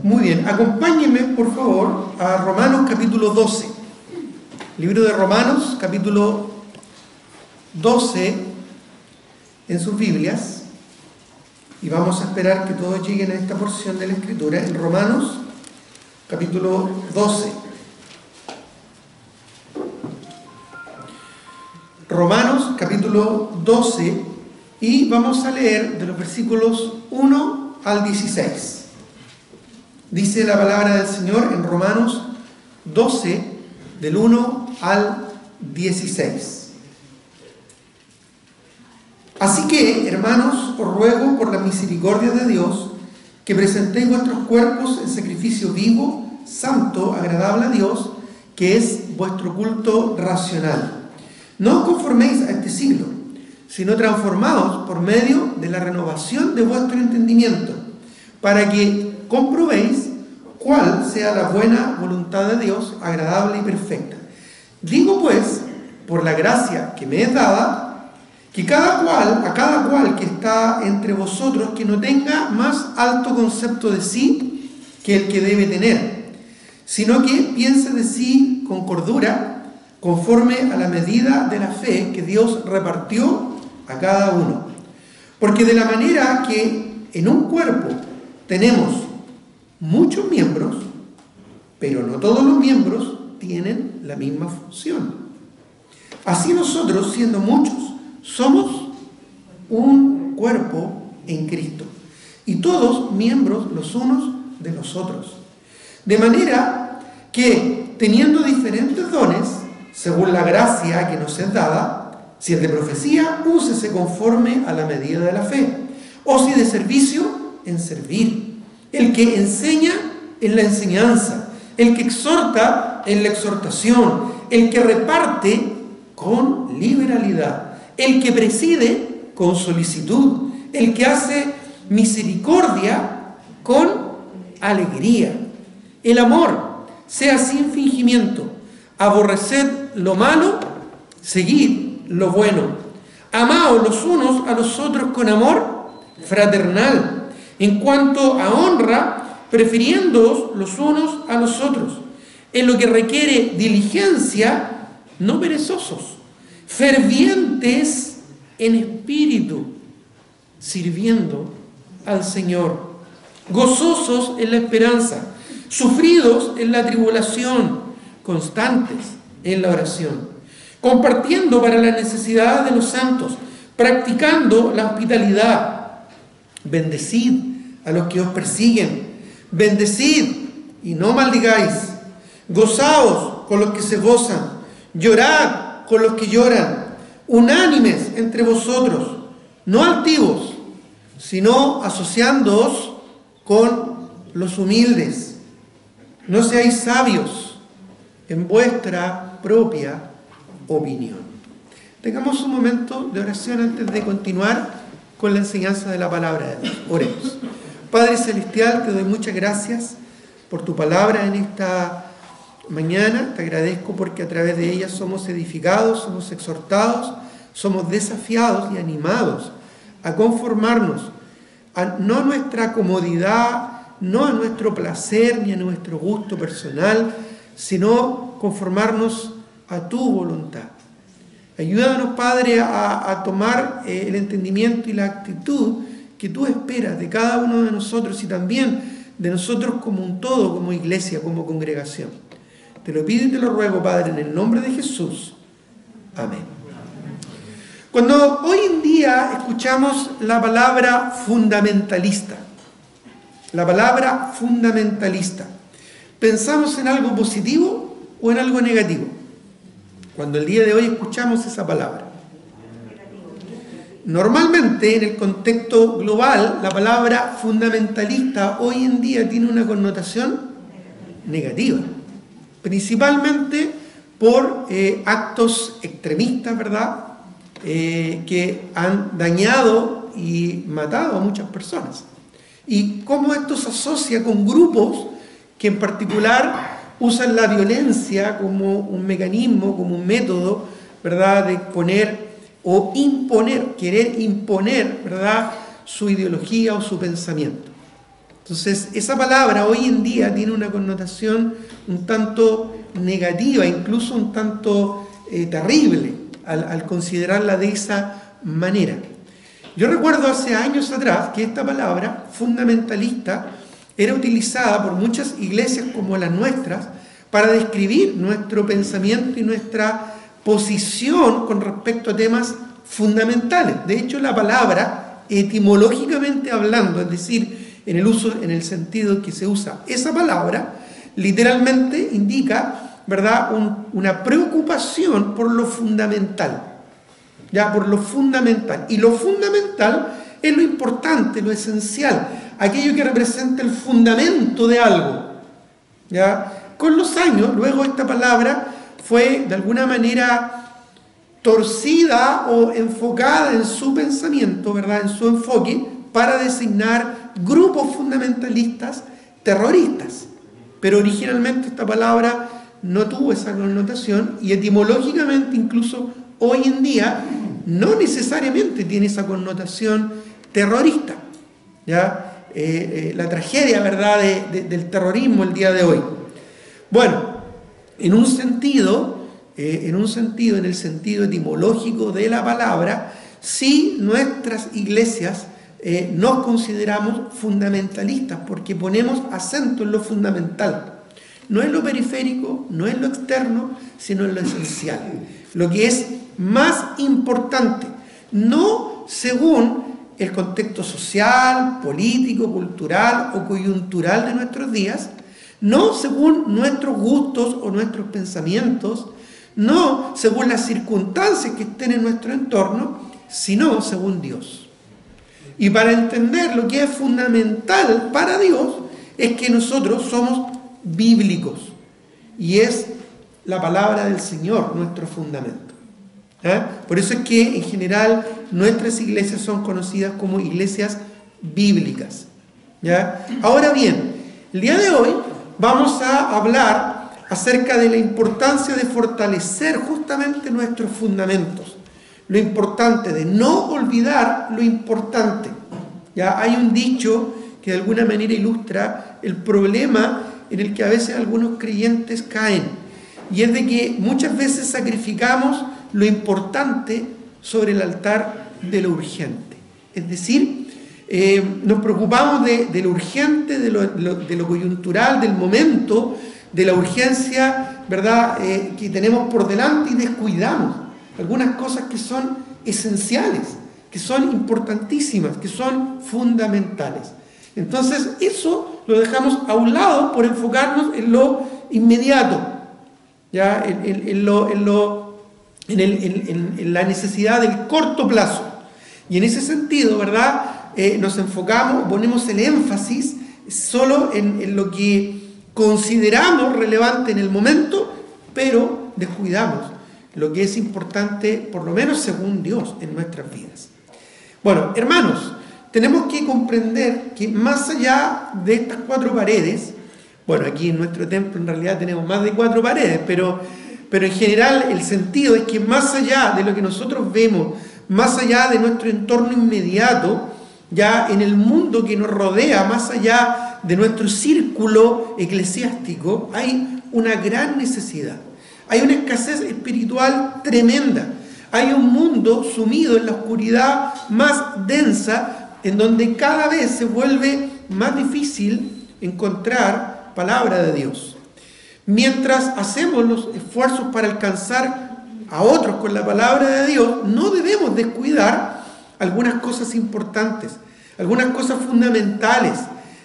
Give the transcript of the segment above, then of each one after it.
Muy bien, acompáñenme por favor a Romanos capítulo 12. Libro de Romanos capítulo 12 en sus Biblias. Y vamos a esperar que todos lleguen a esta porción de la Escritura en Romanos capítulo 12. Romanos capítulo 12 y vamos a leer de los versículos 1 al 16. Dice la palabra del Señor en Romanos 12, del 1 al 16. Así que, hermanos, os ruego por la misericordia de Dios que presentéis vuestros cuerpos en sacrificio vivo, santo, agradable a Dios, que es vuestro culto racional. No os conforméis a este siglo, sino transformaos por medio de la renovación de vuestro entendimiento, para que comprobéis cuál sea la buena voluntad de Dios, agradable y perfecta. Digo pues, por la gracia que me es dada, que a cada cual que está entre vosotros, que no tenga más alto concepto de sí que el que debe tener, sino que piense de sí con cordura, conforme a la medida de la fe que Dios repartió a cada uno. Porque de la manera que en un cuerpo tenemos muchos miembros, pero no todos los miembros tienen la misma función. Así nosotros, siendo muchos, somos un cuerpo en Cristo, y todos miembros los unos de los otros. De manera que, teniendo diferentes dones, según la gracia que nos es dada, si es de profecía, úsese conforme a la medida de la fe, o si de servicio, en servir. El que enseña en la enseñanza, el que exhorta en la exhortación, el que reparte con liberalidad, el que preside con solicitud, el que hace misericordia con alegría. El amor sea sin fingimiento, aborreced lo malo, seguid lo bueno. Amaos los unos a los otros con amor fraternal. En cuanto a honra, prefiriéndoos los unos a los otros. En lo que requiere diligencia, no perezosos, fervientes en espíritu, sirviendo al Señor, gozosos en la esperanza, sufridos en la tribulación, constantes en la oración, compartiendo para la necesidad de los santos, practicando la hospitalidad. Bendecid a los que os persiguen, bendecid y no maldigáis, gozaos con los que se gozan, llorad con los que lloran, unánimes entre vosotros, no altivos, sino asociándoos con los humildes. No seáis sabios en vuestra propia opinión. Tengamos un momento de oración antes de continuar con la enseñanza de la palabra de Dios. Oremos. Padre Celestial, te doy muchas gracias por tu palabra en esta mañana. Te agradezco porque a través de ella somos edificados, somos exhortados, somos desafiados y animados a conformarnos no a nuestra comodidad, no a nuestro placer ni a nuestro gusto personal, sino conformarnos a tu voluntad. Ayúdanos, Padre, a tomar el entendimiento y la actitud que tú esperas de cada uno de nosotros y también de nosotros como un todo, como iglesia, como congregación. Te lo pido y te lo ruego, Padre, en el nombre de Jesús. Amén. Cuando hoy en día escuchamos la palabra fundamentalista, ¿pensamos en algo positivo o en algo negativo? Cuando el día de hoy escuchamos esa palabra. Normalmente, en el contexto global, la palabra fundamentalista hoy en día tiene una connotación negativa, principalmente por actos extremistas, ¿verdad?, que han dañado y matado a muchas personas. Y cómo esto se asocia con grupos que en particular usan la violencia como un mecanismo, como un método, ¿verdad?, de poner o imponer, querer imponer, ¿verdad?, su ideología o su pensamiento. Entonces, esa palabra hoy en día tiene una connotación un tanto negativa, incluso un tanto terrible, al considerarla de esa manera. Yo recuerdo hace años atrás que esta palabra, fundamentalista, era utilizada por muchas iglesias como las nuestras para describir nuestro pensamiento y nuestra posición con respecto a temas fundamentales. De hecho, la palabra, etimológicamente hablando, es decir, en el uso, en el sentido que se usa esa palabra, literalmente indica, ¿verdad?, una preocupación por lo fundamental. Ya, por lo fundamental. Y lo fundamental es lo importante, lo esencial, aquello que representa el fundamento de algo. ¿Ya? Con los años, luego esta palabra fue de alguna manera torcida o enfocada en su pensamiento, ¿verdad?, en su enfoque, para designar grupos fundamentalistas terroristas. Pero originalmente esta palabra no tuvo esa connotación y etimológicamente incluso hoy en día no necesariamente tiene esa connotación terrorista. ¿Ya? La tragedia, ¿verdad?, del terrorismo el día de hoy. Bueno, en el sentido etimológico de la palabra, sí nuestras iglesias nos consideramos fundamentalistas porque ponemos acento en lo fundamental. No en lo periférico, no en lo externo, sino en lo esencial. Lo que es más importante, no según el contexto social, político, cultural o coyuntural de nuestros días, no según nuestros gustos o nuestros pensamientos, no según las circunstancias que estén en nuestro entorno, sino según Dios. Y para entender lo que es fundamental para Dios, es que nosotros somos bíblicos. Y es la palabra del Señor nuestro fundamento. Por eso es que en general nuestras iglesias son conocidas como iglesias bíblicas. ¿Ya? Ahora bien, el día de hoy vamos a hablar acerca de la importancia de fortalecer justamente nuestros fundamentos. Lo importante de no olvidar lo importante. ¿Ya? Hay un dicho que de alguna manera ilustra el problema en el que a veces algunos creyentes caen, y es de que muchas veces sacrificamos lo importante sobre el altar de lo urgente. Es decir, nos preocupamos de lo urgente, de lo coyuntural, del momento, de la urgencia, ¿verdad?, que tenemos por delante, y descuidamos algunas cosas que son esenciales, que son importantísimas, que son fundamentales. Entonces, eso lo dejamos a un lado por enfocarnos en lo inmediato, ¿ya? En la necesidad del corto plazo. Y en ese sentido, ¿verdad?, nos enfocamos, ponemos el énfasis solo en lo que consideramos relevante en el momento, pero descuidamos lo que es importante, por lo menos según Dios, en nuestras vidas. Bueno, hermanos, tenemos que comprender que más allá de estas 4 paredes, bueno, aquí en nuestro templo en realidad tenemos más de 4 paredes, pero en general el sentido es que más allá de lo que nosotros vemos, más allá de nuestro entorno inmediato, ya en el mundo que nos rodea, más allá de nuestro círculo eclesiástico, hay una gran necesidad. Hay una escasez espiritual tremenda. Hay un mundo sumido en la oscuridad más densa, en donde cada vez se vuelve más difícil encontrar palabra de Dios. Mientras hacemos los esfuerzos para alcanzar a otros con la palabra de Dios, no debemos descuidar algunas cosas importantes, algunas cosas fundamentales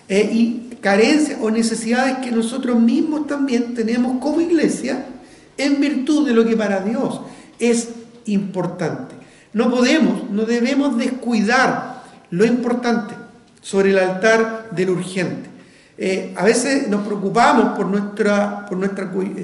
y carencias o necesidades que nosotros mismos también tenemos como iglesia en virtud de lo que para Dios es importante. No debemos descuidar lo importante sobre el altar de lo urgente. A veces nos preocupamos por nuestra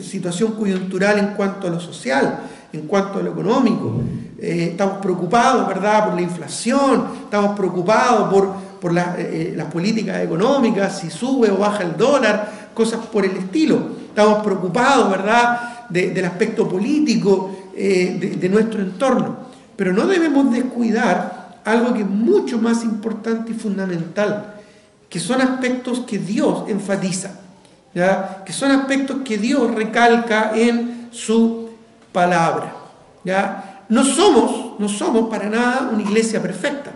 situación coyuntural en cuanto a lo social, en cuanto a lo económico. Estamos preocupados, ¿verdad?, por la inflación, estamos preocupados por las políticas económicas, si sube o baja el dólar, cosas por el estilo. Estamos preocupados, ¿verdad?, del aspecto político de nuestro entorno. Pero no debemos descuidar algo que es mucho más importante y fundamental, que son aspectos que Dios enfatiza, ¿ya? Que son aspectos que Dios recalca en su palabra, ¿ya? No somos para nada una iglesia perfecta,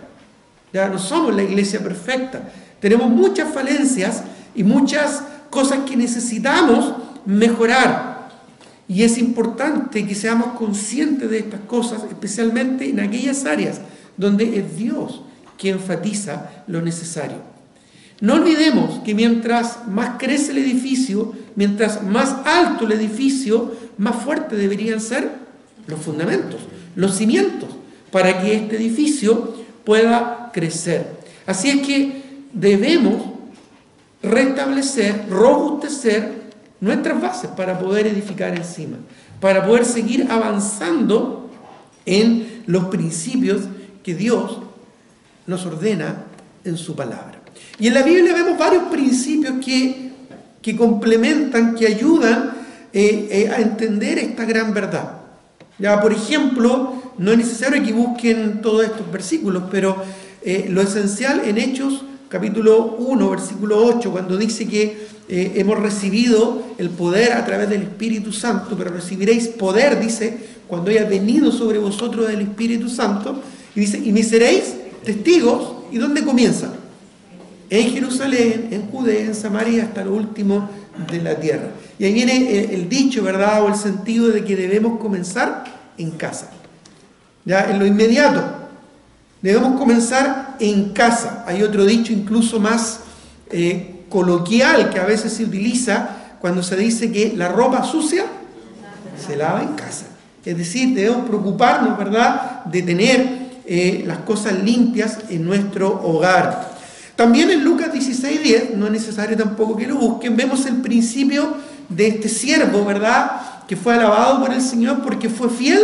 ¿ya? No somos la iglesia perfecta. Tenemos muchas falencias y muchas cosas que necesitamos mejorar. Y es importante que seamos conscientes de estas cosas, especialmente en aquellas áreas donde es Dios que enfatiza lo necesario. No olvidemos que mientras más crece el edificio, mientras más alto el edificio, más fuertes deberían ser los fundamentos, los cimientos, para que este edificio pueda crecer. Así es que debemos restablecer, robustecer nuestras bases para poder edificar encima, para poder seguir avanzando en los principios que Dios nos ordena en su palabra. Y en la Biblia vemos varios principios que complementan, que ayudan a entender esta gran verdad. Ya, por ejemplo, no es necesario que busquen todos estos versículos, pero lo esencial en Hechos capítulo 1, versículo 8, cuando dice que hemos recibido el poder a través del Espíritu Santo, pero recibiréis poder, dice, cuando haya venido sobre vosotros el Espíritu Santo, y dice, y me seréis testigos. ¿Y dónde comienza? En Jerusalén, en Judea, en Samaria, hasta lo último de la tierra. Y ahí viene el dicho, ¿verdad? O el sentido de que debemos comenzar en casa, ya en lo inmediato. Debemos comenzar en casa. Hay otro dicho incluso más coloquial que a veces se utiliza cuando se dice que la ropa sucia se lava en casa. Es decir, debemos preocuparnos, ¿verdad?, de tener las cosas limpias en nuestro hogar. También en Lucas 16:10, no es necesario tampoco que lo busquen, vemos el principio de este siervo, ¿verdad?, que fue alabado por el Señor porque fue fiel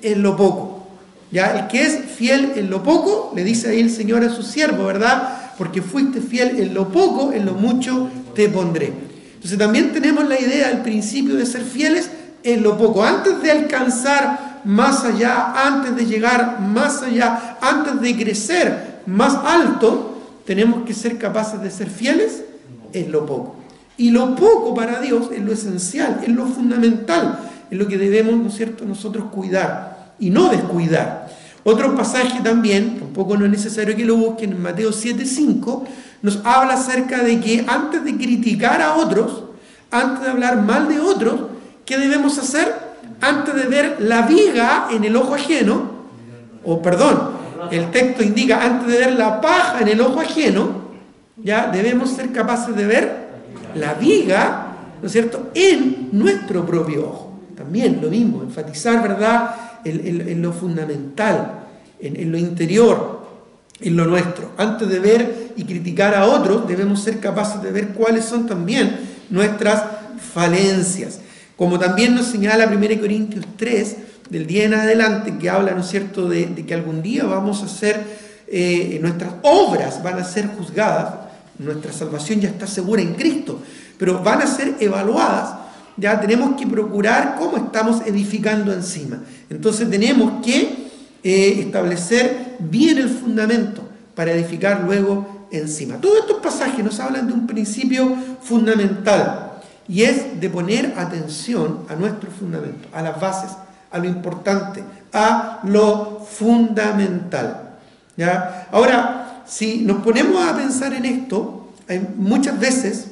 en lo poco. Ya, el que es fiel en lo poco, le dice ahí el Señor a su siervo, ¿verdad? Porque fuiste fiel en lo poco, en lo mucho te pondré. Entonces también tenemos la idea, el principio de ser fieles en lo poco. Antes de alcanzar más allá, antes de llegar más allá, antes de crecer más alto, tenemos que ser capaces de ser fieles en lo poco. Y lo poco para Dios es lo esencial, es lo fundamental, es lo que debemos, ¿no es cierto?, nosotros cuidar y no descuidar. Otro pasaje también, tampoco no es necesario que lo busquen, en Mateo 7:5, nos habla acerca de que antes de criticar a otros, antes de hablar mal de otros, ¿qué debemos hacer? Antes de ver la viga en el ojo ajeno, el texto indica, antes de ver la paja en el ojo ajeno, ya debemos ser capaces de ver la viga, ¿no es cierto?, en nuestro propio ojo. También lo mismo, enfatizar, ¿verdad?, en lo fundamental, en lo interior, en lo nuestro. Antes de ver y criticar a otros, debemos ser capaces de ver cuáles son también nuestras falencias. Como también nos señala 1 Corintios 3, del día en adelante, que habla, ¿no es cierto?, de que algún día vamos a ser, nuestras obras van a ser juzgadas, nuestra salvación ya está segura en Cristo, pero van a ser evaluadas. Ya tenemos que procurar cómo estamos edificando encima. Entonces tenemos que establecer bien el fundamento para edificar luego encima. Todos estos pasajes nos hablan de un principio fundamental, y es de poner atención a nuestro fundamento, a las bases, a lo importante, a lo fundamental. ¿Ya? Ahora, si nos ponemos a pensar en esto, muchas veces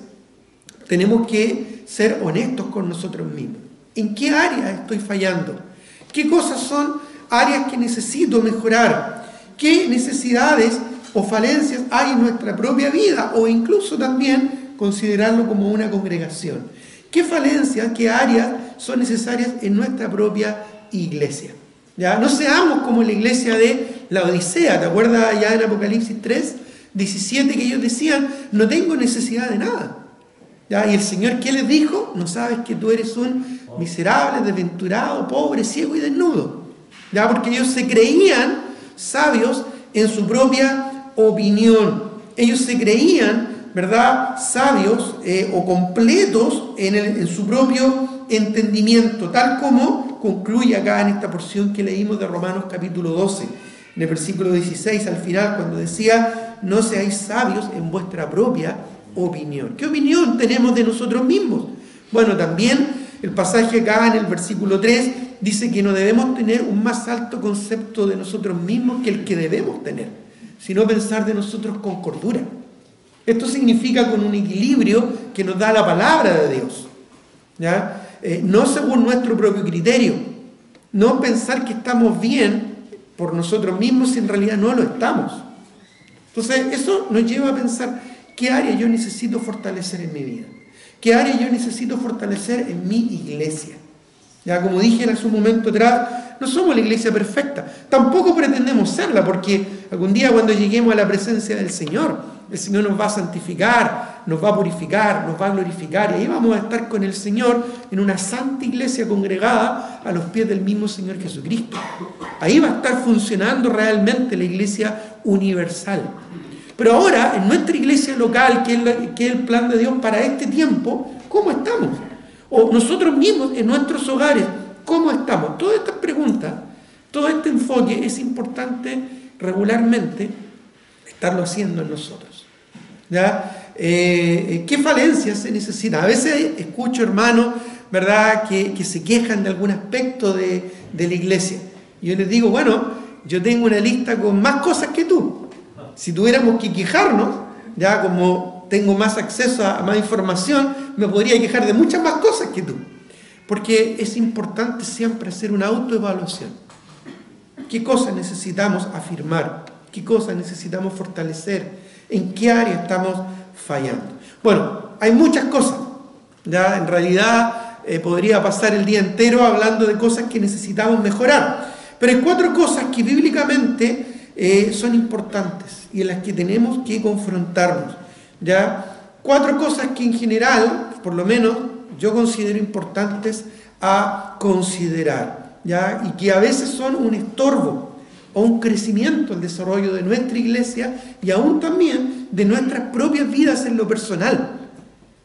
tenemos que ser honestos con nosotros mismos. ¿En qué áreas estoy fallando? ¿Qué cosas son áreas que necesito mejorar? ¿Qué necesidades o falencias hay en nuestra propia vida? O incluso también considerarlo como una congregación. ¿Qué falencias, qué áreas son necesarias en nuestra propia iglesia? ¿Ya? No seamos como la iglesia de la Odisea. ¿Te acuerdas ya en Apocalipsis 3:17 que ellos decían, no tengo necesidad de nada? ¿Ya? Y el Señor, ¿qué les dijo? No sabes que tú eres un miserable, desventurado, pobre, ciego y desnudo. ¿Ya? Porque ellos se creían sabios en su propia opinión. Ellos se creían, ¿verdad?, sabios o completos en su propio entendimiento, tal como concluye acá en esta porción que leímos de Romanos capítulo 12, en el versículo 16 al final, cuando decía, no seáis sabios en vuestra propia opinión. ¿Qué opinión tenemos de nosotros mismos? Bueno, también el pasaje acá en el versículo 3 dice que no debemos tener un más alto concepto de nosotros mismos que el que debemos tener, sino pensar de nosotros con cordura. Esto significa con un equilibrio que nos da la palabra de Dios, ¿ya? No según nuestro propio criterio, no pensar que estamos bien por nosotros mismos si en realidad no lo estamos. Entonces eso nos lleva a pensar qué área yo necesito fortalecer en mi vida, qué área yo necesito fortalecer en mi iglesia. Ya, como dije hace un momento atrás, no somos la iglesia perfecta, tampoco pretendemos serla, porque algún día cuando lleguemos a la presencia del Señor, el Señor nos va a santificar, nos va a purificar, nos va a glorificar, y ahí vamos a estar con el Señor en una santa iglesia congregada a los pies del mismo Señor Jesucristo. Ahí va a estar funcionando realmente la iglesia universal. Pero ahora, en nuestra iglesia local, que es el plan de Dios para este tiempo, ¿cómo estamos? O nosotros mismos, en nuestros hogares, ¿cómo estamos? Todas estas preguntas, todo este enfoque es importante regularmente estarlo haciendo en nosotros. ¿Ya? ¿Qué falencias se necesitan? A veces escucho hermanos, ¿verdad?, que se quejan de algún aspecto de la iglesia. Y yo les digo, bueno, yo tengo una lista con más cosas que tú. Si tuviéramos que quejarnos, ya como tengo más acceso a más información, me podría quejar de muchas más cosas que tú. Porque es importante siempre hacer una autoevaluación. ¿Qué cosas necesitamos afirmar? ¿Qué cosas necesitamos fortalecer? ¿En qué área estamos fallando? Bueno, hay muchas cosas. ¿Ya? En realidad podría pasar el día entero hablando de cosas que necesitamos mejorar. Pero hay 4 cosas que bíblicamente son importantes y en las que tenemos que confrontarnos. ¿Ya? 4 cosas que en general, por lo menos, yo considero importantes a considerar, ¿ya? Y que a veces son un estorbo o un crecimiento, el desarrollo de nuestra iglesia y aún también de nuestras propias vidas en lo personal,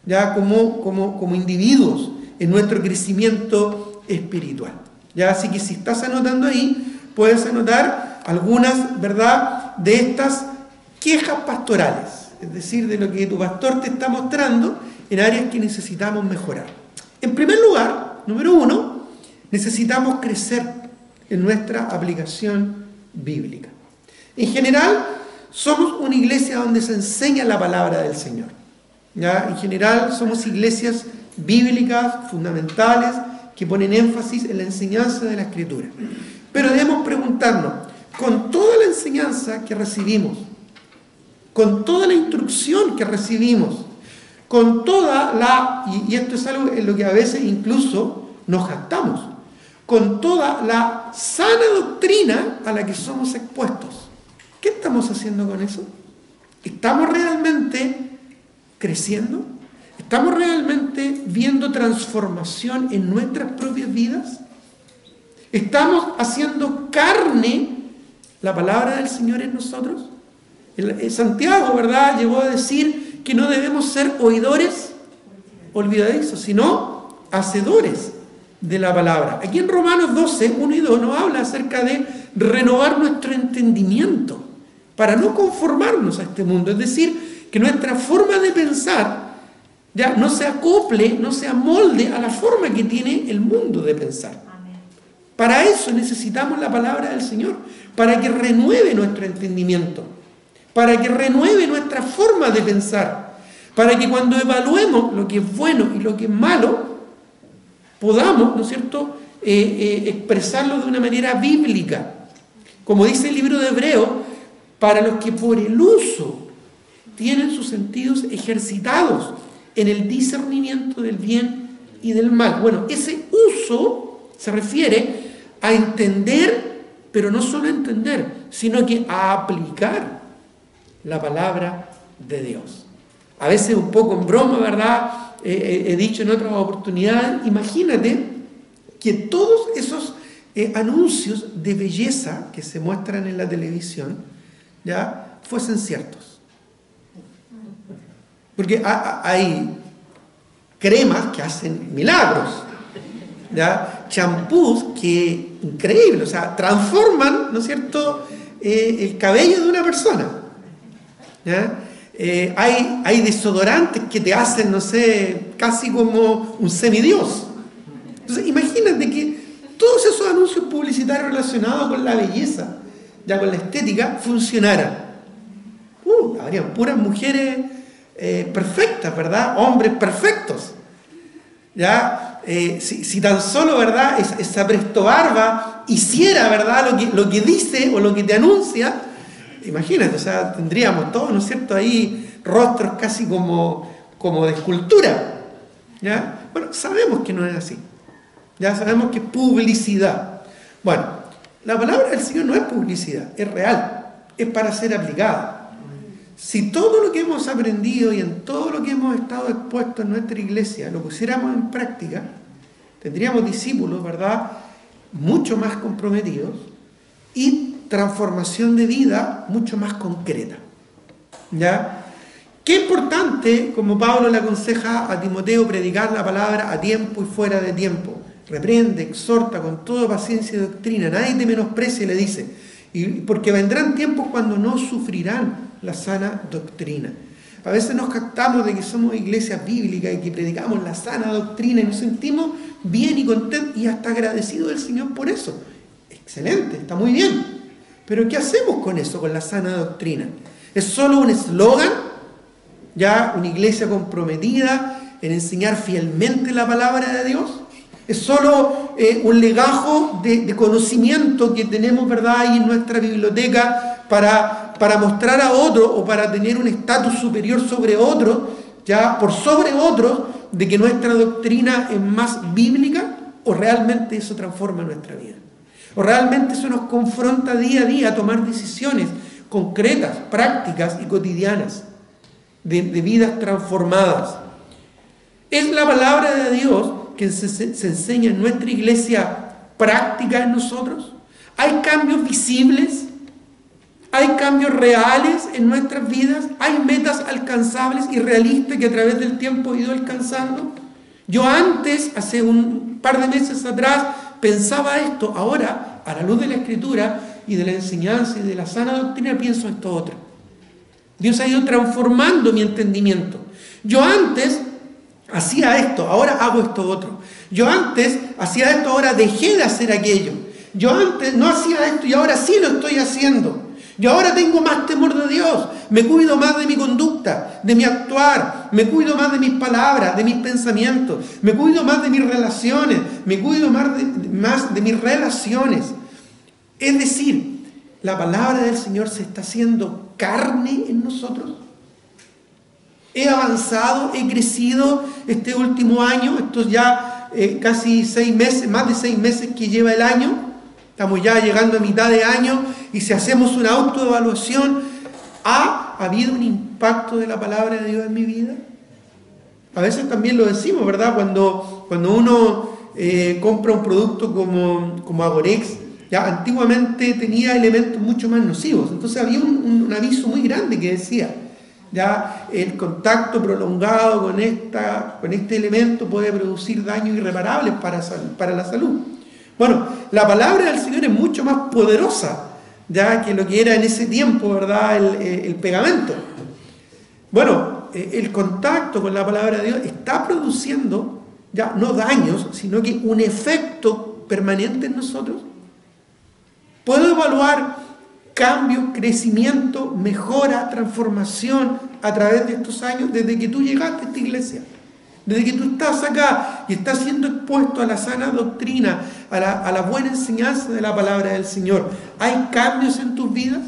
ya como individuos en nuestro crecimiento espiritual. Ya, así que si estás anotando ahí, puedes anotar algunas, ¿verdad?, de estas quejas pastorales, es decir, de lo que tu pastor te está mostrando en áreas que necesitamos mejorar. En primer lugar, número 1, necesitamos crecer en nuestra aplicación bíblica. En general, somos una iglesia donde se enseña la palabra del Señor. ¿Ya? En general, somos iglesias bíblicas, fundamentales, que ponen énfasis en la enseñanza de la Escritura. Pero debemos preguntarnos, con toda la enseñanza que recibimos, con toda la instrucción que recibimos, con toda la, y esto es algo en lo que a veces incluso nos jactamos, con toda la sana doctrina a la que somos expuestos, ¿qué estamos haciendo con eso? ¿Estamos realmente creciendo? ¿Estamos realmente viendo transformación en nuestras propias vidas? ¿Estamos haciendo carne la palabra del Señor en nosotros? Santiago, ¿verdad?, llegó a decir que no debemos ser oidores olvidadizos, sino hacedores de la palabra. Aquí en Romanos 12, 1 y 2 nos habla acerca de renovar nuestro entendimiento para no conformarnos a este mundo, es decir, que nuestra forma de pensar ya no se acople, no se amolde a la forma que tiene el mundo de pensar. Para eso necesitamos la palabra del Señor, para que renueve nuestro entendimiento, para que renueve nuestra forma de pensar, para que cuando evaluemos lo que es bueno y lo que es malo, podamos, ¿no es cierto?, expresarlo de una manera bíblica. Como dice el libro de Hebreos, para los que por el uso tienen sus sentidos ejercitados en el discernimiento del bien y del mal. Bueno, ese uso se refiere a entender, pero no solo a entender, sino que a aplicar la palabra de Dios. A veces un poco en broma, ¿verdad?, he dicho en otras oportunidades, imagínate que todos esos anuncios de belleza que se muestran en la televisión, ya, fuesen ciertos. Porque hay cremas que hacen milagros, ¿ya?, champús que, increíble, o sea, transforman, ¿no es cierto?, el cabello de una persona. ¿ya? Hay desodorantes que te hacen, no sé, casi como un semidios. Entonces, imagínate que todos esos anuncios publicitarios relacionados con la belleza, ya con la estética, funcionaran. Habrían puras mujeres perfectas, ¿verdad? Hombres perfectos. ¿Ya? Si tan solo, ¿verdad?, esa presto barba hiciera, ¿verdad?, lo que dice o lo que te anuncia, imagínate, o sea, tendríamos todos, ¿no es cierto?, ahí rostros casi como de escultura. ¿Ya? Bueno, sabemos que no es así. Ya sabemos que es publicidad. Bueno, la palabra del Señor no es publicidad, es real, es para ser aplicada. Si todo lo que hemos aprendido y en todo lo que hemos estado expuestos en nuestra iglesia lo pusiéramos en práctica, tendríamos discípulos, ¿verdad?, mucho más comprometidos y transformación de vida mucho más concreta. ¿Ya? Qué importante, como Pablo le aconseja a Timoteo, predicar la palabra a tiempo y fuera de tiempo. Reprende, exhorta con toda paciencia y doctrina. Nadie te menosprecie, le dice. Porque vendrán tiempos cuando no sufrirán la sana doctrina. A veces nos jactamos de que somos iglesias bíblicas y que predicamos la sana doctrina y nos sentimos bien y contentos y hasta agradecidos del Señor por eso. Excelente, está muy bien. Pero ¿qué hacemos con eso, con la sana doctrina? ¿Es solo un eslogan? ¿Ya una iglesia comprometida en enseñar fielmente la palabra de Dios? ¿Es solo un legajo de conocimiento que tenemos, ¿verdad?, ahí en nuestra biblioteca para mostrar a otros o para tener un estatus superior sobre otros, ya por sobre otros, de que nuestra doctrina es más bíblica? ¿O realmente eso transforma nuestra vida? ¿O realmente eso nos confronta día a día a tomar decisiones concretas, prácticas y cotidianas de vidas transformadas? ¿Es la palabra de Dios que se enseña en nuestra iglesia práctica en nosotros? ¿Hay cambios visibles? ¿Hay cambios reales en nuestras vidas? ¿Hay metas alcanzables y realistas que a través del tiempo he ido alcanzando? Yo antes, hace un par de meses atrás, pensaba esto. Ahora, a la luz de la Escritura y de la enseñanza y de la sana doctrina, pienso esto otro. Dios ha ido transformando mi entendimiento. Yo antes hacía esto, ahora hago esto otro. Yo antes hacía esto, ahora dejé de hacer aquello. Yo antes no hacía esto y ahora sí lo estoy haciendo. Yo ahora tengo más temor de Dios, me cuido más de mi conducta, de mi actuar, me cuido más de mis palabras, de mis pensamientos, me cuido más de mis relaciones, me cuido más de mis relaciones. Es decir, la palabra del Señor se está haciendo carne en nosotros. He avanzado, he crecido este último año, estos ya casi 6 meses, más de 6 meses que lleva el año. Estamos ya llegando a mitad de año y si hacemos una autoevaluación, ¿ha habido un impacto de la palabra de Dios en mi vida? A veces también lo decimos, ¿verdad? Cuando uno compra un producto como Agorex, ya antiguamente tenía elementos mucho más nocivos. Entonces había un aviso muy grande que decía, ya el contacto prolongado con este elemento puede producir daños irreparables para la salud. Bueno, la palabra del Señor es mucho más poderosa ya que lo que era en ese tiempo, ¿verdad?, el pegamento. Bueno, el contacto con la palabra de Dios está produciendo ya no daños, sino que un efecto permanente en nosotros. Puedo evaluar cambio, crecimiento, mejora, transformación a través de estos años desde que tú llegaste a esta iglesia. Desde que tú estás acá y estás siendo expuesto a la sana doctrina, a la buena enseñanza de la palabra del Señor, ¿hay cambios en tus vidas?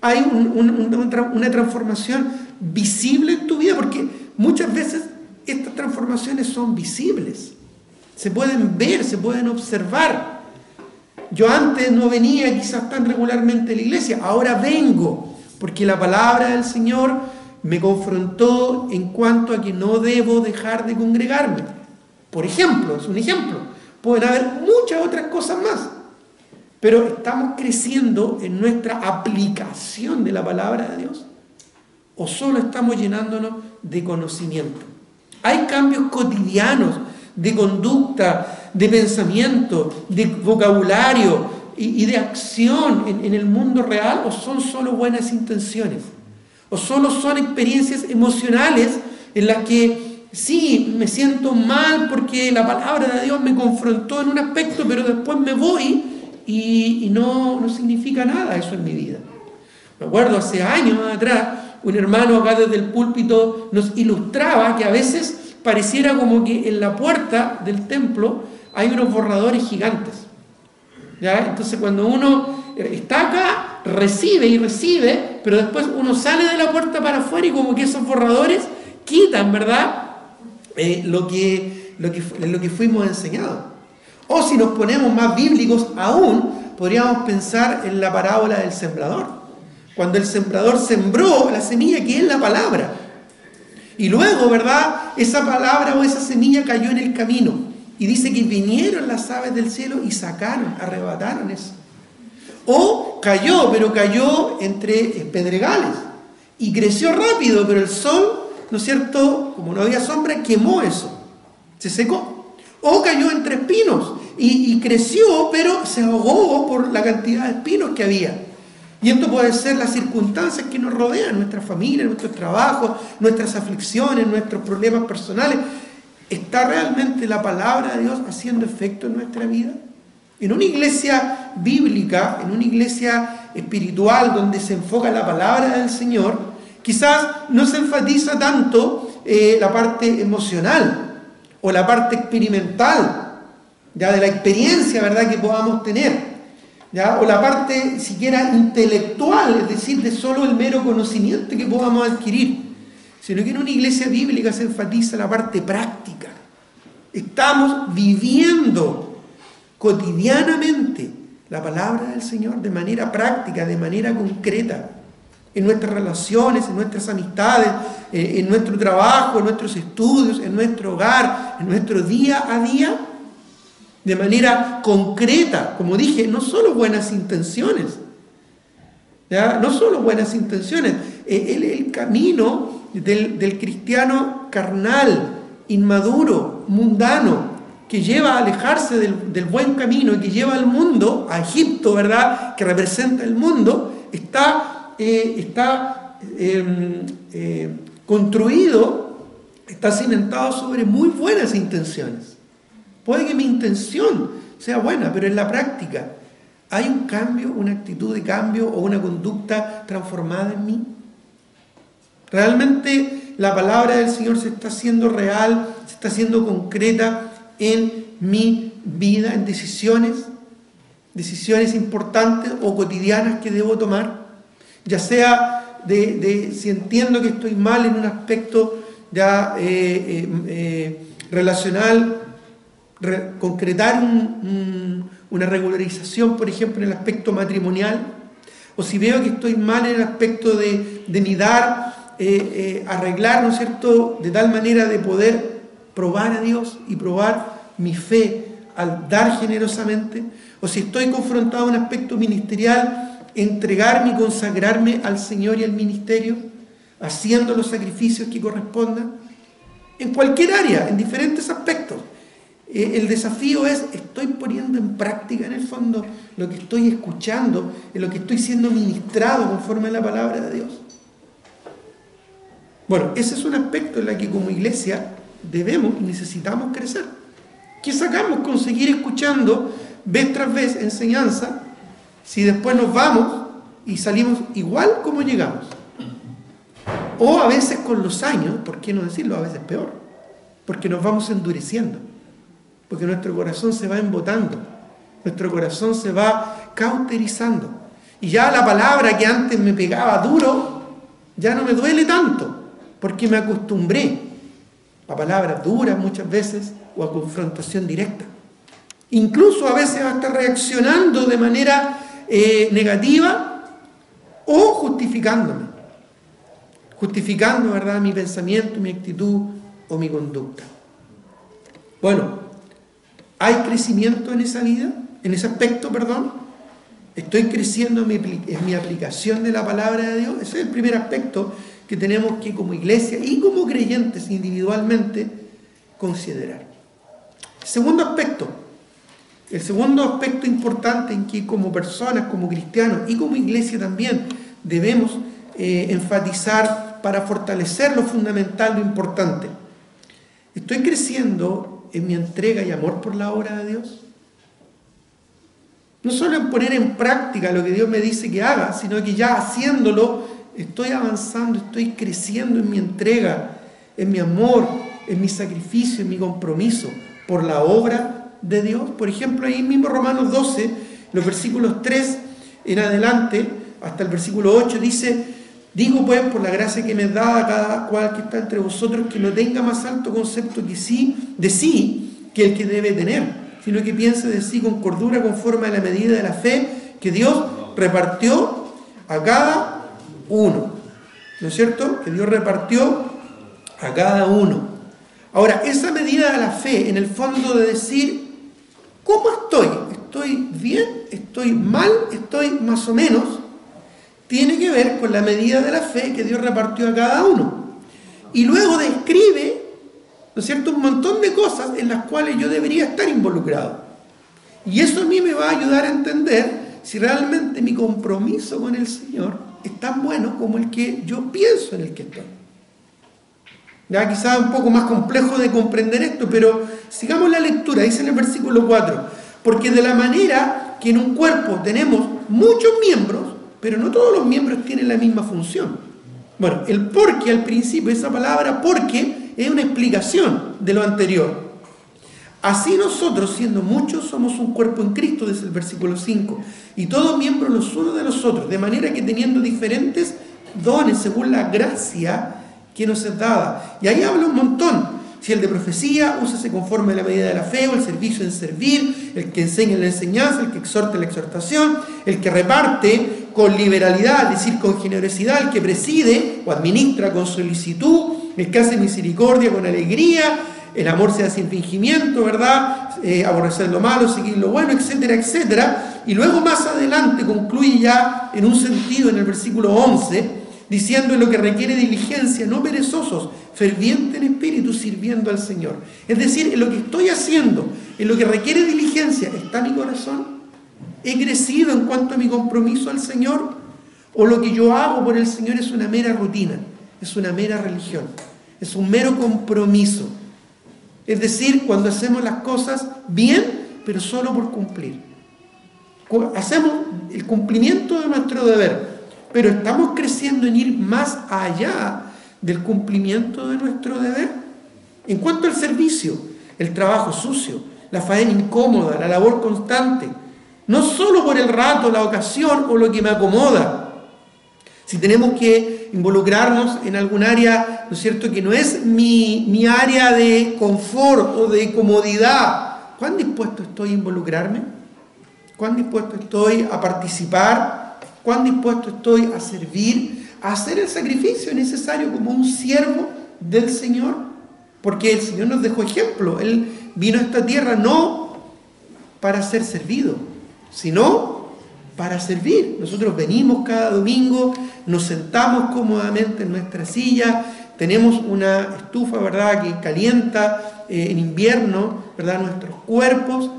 ¿Hay una transformación visible en tu vida? Porque muchas veces estas transformaciones son visibles. Se pueden ver, se pueden observar. Yo antes no venía quizás tan regularmente a la iglesia, ahora vengo, porque la palabra del Señor me confrontó en cuanto a que no debo dejar de congregarme. Por ejemplo, es un ejemplo. Pueden haber muchas otras cosas más. Pero ¿estamos creciendo en nuestra aplicación de la palabra de Dios? ¿O solo estamos llenándonos de conocimiento? ¿Hay cambios cotidianos de conducta, de pensamiento, de vocabulario y de acción en el mundo real? ¿O son solo buenas intenciones? ¿O solo son experiencias emocionales en las que sí, me siento mal porque la palabra de Dios me confrontó en un aspecto, pero después me voy y no significa nada eso en mi vida? Me acuerdo hace años atrás, un hermano acá desde el púlpito nos ilustraba que a veces pareciera como que en la puerta del templo hay unos borradores gigantes, ¿ya? Entonces cuando uno está acá, recibe y recibe, pero después uno sale de la puerta para afuera y como que esos borradores quitan, ¿verdad?, lo que fuimos enseñados. O si nos ponemos más bíblicos aún, podríamos pensar en la parábola del sembrador. Cuando el sembrador sembró la semilla que es la palabra. Y luego, ¿verdad?, esa palabra o esa semilla cayó en el camino. Y dice que vinieron las aves del cielo y sacaron, arrebataron eso. O cayó, pero cayó entre pedregales. Y creció rápido, pero el sol, ¿no es cierto?, como no había sombra, quemó eso. Se secó. O cayó entre espinos y creció, pero se ahogó por la cantidad de espinos que había. Y esto puede ser las circunstancias que nos rodean, nuestra familia, nuestros trabajos, nuestras aflicciones, nuestros problemas personales. ¿Está realmente la palabra de Dios haciendo efecto en nuestra vida? En una iglesia bíblica, en una iglesia espiritual donde se enfoca la palabra del Señor, quizás no se enfatiza tanto la parte emocional o la parte experimental, ya de la experiencia, ¿verdad?, que podamos tener. ¿Ya? O la parte siquiera intelectual, es decir, de solo el mero conocimiento que podamos adquirir, sino que en una iglesia bíblica se enfatiza la parte práctica. Estamos viviendo cotidianamente la palabra del Señor de manera práctica, de manera concreta, en nuestras relaciones, en nuestras amistades, en nuestro trabajo, en nuestros estudios, en nuestro hogar, en nuestro día a día. De manera concreta, como dije, no solo buenas intenciones, ¿ya? No solo buenas intenciones. El camino del cristiano carnal, inmaduro, mundano, que lleva a alejarse del buen camino y que lleva al mundo, a Egipto, ¿verdad?, que representa el mundo, está construido, está cimentado sobre muy buenas intenciones. Puede que mi intención sea buena, pero en la práctica, ¿hay un cambio, una actitud de cambio o una conducta transformada en mí? ¿Realmente la palabra del Señor se está haciendo real, se está haciendo concreta en mi vida, en decisiones importantes o cotidianas que debo tomar? Ya sea si entiendo que estoy mal en un aspecto ya relacional, concretar una regularización, por ejemplo, en el aspecto matrimonial, o si veo que estoy mal en el aspecto de mi dar, arreglar, ¿no es cierto?, de tal manera de poder probar a Dios y probar mi fe al dar generosamente, o si estoy confrontado a un aspecto ministerial, entregarme y consagrarme al Señor y al ministerio, haciendo los sacrificios que correspondan, en cualquier área, en diferentes aspectos. El desafío es, ¿estoy poniendo en práctica en el fondo lo que estoy escuchando, en lo que estoy siendo ministrado conforme a la palabra de Dios? Bueno, ese es un aspecto en el que como iglesia debemos y necesitamos crecer. ¿Qué sacamos con seguir escuchando vez tras vez enseñanza si después nos vamos y salimos igual como llegamos? O a veces con los años, ¿por qué no decirlo? A veces peor, porque nos vamos endureciendo. Porque nuestro corazón se va embotando, nuestro corazón se va cauterizando. Y ya la palabra que antes me pegaba duro, ya no me duele tanto, porque me acostumbré a palabras duras muchas veces o a confrontación directa. Incluso a veces hasta reaccionando de manera negativa o justificándome. Justificando, ¿verdad?, mi pensamiento, mi actitud o mi conducta. Bueno, ¿hay crecimiento en esa vida? En ese aspecto, perdón. ¿Estoy creciendo en mi aplicación de la palabra de Dios? Ese es el primer aspecto que tenemos que como iglesia y como creyentes individualmente considerar. El segundo aspecto importante en que como personas, como cristianos y como iglesia también debemos enfatizar para fortalecer lo fundamental, lo importante. ¿Estoy creciendo en mi entrega y amor por la obra de Dios? No solo en poner en práctica lo que Dios me dice que haga, sino que ya haciéndolo, estoy avanzando, estoy creciendo en mi entrega, en mi amor, en mi sacrificio, en mi compromiso por la obra de Dios. Por ejemplo, ahí mismo Romanos 12, los versículos 3 en adelante, hasta el versículo 8, dice: digo pues, por la gracia que me es dada a cada cual que está entre vosotros, que no tenga más alto concepto de sí que el que debe tener, sino que piense de sí con cordura, conforme a la medida de la fe que Dios repartió a cada uno. ¿No es cierto? Que Dios repartió a cada uno. Ahora, esa medida de la fe, en el fondo de decir, ¿cómo estoy? ¿Estoy bien? ¿Estoy mal? ¿Estoy más o menos? Tiene que ver con la medida de la fe que Dios repartió a cada uno. Y luego describe, ¿no es cierto?, un montón de cosas en las cuales yo debería estar involucrado. Y eso a mí me va a ayudar a entender si realmente mi compromiso con el Señor es tan bueno como el que yo pienso en el que estoy. Ya quizás un poco más complejo de comprender esto, pero sigamos la lectura. Dice en el versículo 4: porque de la manera que en un cuerpo tenemos muchos miembros, pero no todos los miembros tienen la misma función. Bueno, el porque al principio, esa palabra porque, es una explicación de lo anterior. Así nosotros, siendo muchos, somos un cuerpo en Cristo, desde el versículo 5, y todos miembros los unos de los otros, de manera que teniendo diferentes dones según la gracia que nos es dada. Y ahí habla un montón. Si el de profecía, úsese conforme a la medida de la fe, o el servicio en servir, el que enseña en la enseñanza, el que exhorta en la exhortación, el que reparte con liberalidad, es decir, con generosidad, el que preside o administra con solicitud, el que hace misericordia con alegría, el amor sea sin fingimiento, ¿verdad? Aborrecer lo malo, seguir lo bueno, etcétera, etcétera. Y luego más adelante concluye ya en un sentido en el versículo 11, diciendo: en lo que requiere diligencia, no perezosos, ferviente en espíritu, sirviendo al Señor. Es decir, en lo que estoy haciendo, en lo que requiere diligencia, ¿está mi corazón? ¿He crecido en cuanto a mi compromiso al Señor? ¿O lo que yo hago por el Señor es una mera rutina, es una mera religión, es un mero compromiso? Es decir, cuando hacemos las cosas bien, pero solo por cumplir. Hacemos el cumplimiento de nuestro deber, pero ¿estamos creciendo en ir más allá del cumplimiento de nuestro deber? En cuanto al servicio, el trabajo sucio, la faena incómoda, la labor constante, no solo por el rato, la ocasión o lo que me acomoda. Si tenemos que involucrarnos en algún área, ¿no es cierto?, que no es mi área de confort o de comodidad, ¿cuán dispuesto estoy a involucrarme? ¿Cuán dispuesto estoy a participar? ¿Cuán dispuesto estoy a servir, a hacer el sacrificio necesario como un siervo del Señor? Porque el Señor nos dejó ejemplo. Él vino a esta tierra no para ser servido, sino para servir. Nosotros venimos cada domingo, nos sentamos cómodamente en nuestra silla, tenemos una estufa, ¿verdad?, que calienta en invierno, ¿verdad?, nuestros cuerpos,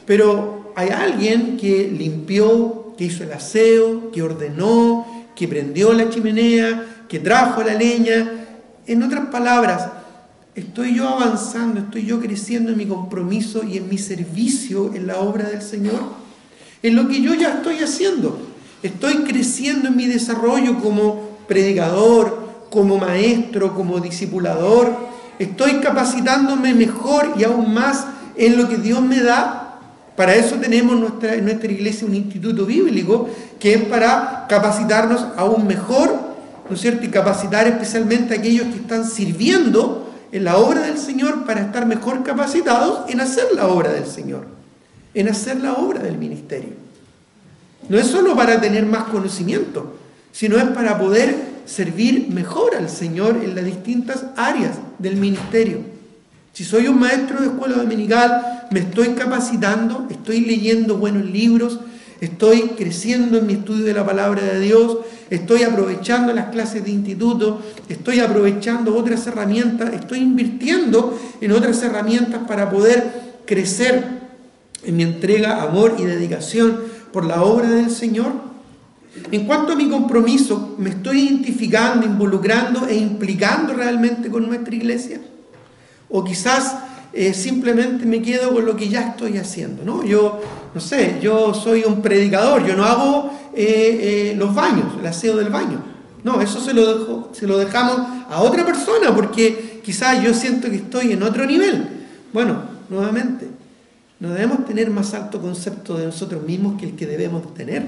pero hay alguien que limpió, que hizo el aseo, que ordenó, que prendió la chimenea, que trajo la leña. En otras palabras, ¿estoy yo avanzando, estoy yo creciendo en mi compromiso y en mi servicio en la obra del Señor? En lo que yo ya estoy haciendo. Estoy creciendo en mi desarrollo como predicador, como maestro, como discipulador. Estoy capacitándome mejor y aún más en lo que Dios me da. Para eso tenemos en nuestra iglesia un instituto bíblico que es para capacitarnos aún mejor, ¿no es cierto? Y capacitar especialmente a aquellos que están sirviendo en la obra del Señor para estar mejor capacitados en hacer la obra del Señor, en hacer la obra del ministerio. No es solo para tener más conocimiento, sino es para poder servir mejor al Señor en las distintas áreas del ministerio. Si soy un maestro de escuela dominical, me estoy capacitando, estoy leyendo buenos libros, estoy creciendo en mi estudio de la palabra de Dios, estoy aprovechando las clases de instituto, estoy aprovechando otras herramientas, estoy invirtiendo en otras herramientas para poder crecer en mi entrega, amor y dedicación por la obra del Señor. En cuanto a mi compromiso, ¿me estoy identificando, involucrando e implicando realmente con nuestra iglesia? O quizás simplemente me quedo con lo que ya estoy haciendo, ¿no? Yo, no sé, yo soy un predicador, yo no hago los baños, el aseo del baño. No, eso se lo dejamos a otra persona porque quizás yo siento que estoy en otro nivel. Bueno, nuevamente, no debemos tener más alto concepto de nosotros mismos que el que debemos tener,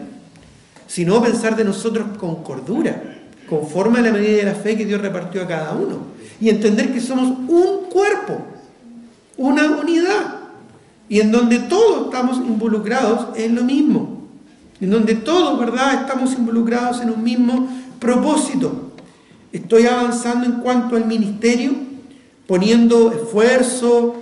sino pensar de nosotros con cordura, conforme a la medida de la fe que Dios repartió a cada uno, y entender que somos un cuerpo, una unidad, y en donde todos estamos involucrados en lo mismo, en donde todos, ¿verdad?, estamos involucrados en un mismo propósito. Estoy avanzando en cuanto al ministerio, poniendo esfuerzo,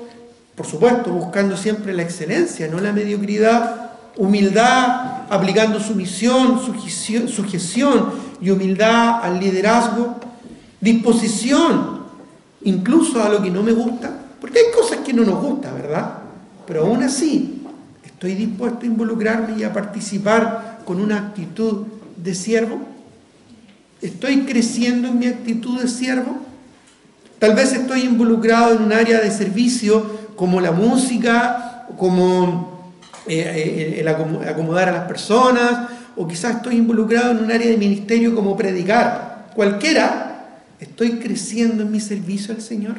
por supuesto, buscando siempre la excelencia, no la mediocridad, humildad, aplicando sumisión, sujeción y humildad al liderazgo, disposición incluso a lo que no me gusta, porque hay cosas que no nos gustan, ¿verdad? Pero aún así, estoy dispuesto a involucrarme y a participar con una actitud de siervo. ¿Estoy creciendo en mi actitud de siervo? Tal vez estoy involucrado en un área de servicio como la música, como el acomodar a las personas, o quizás estoy involucrado en un área de ministerio como predicar. Cualquiera, ¿estoy creciendo en mi servicio al Señor?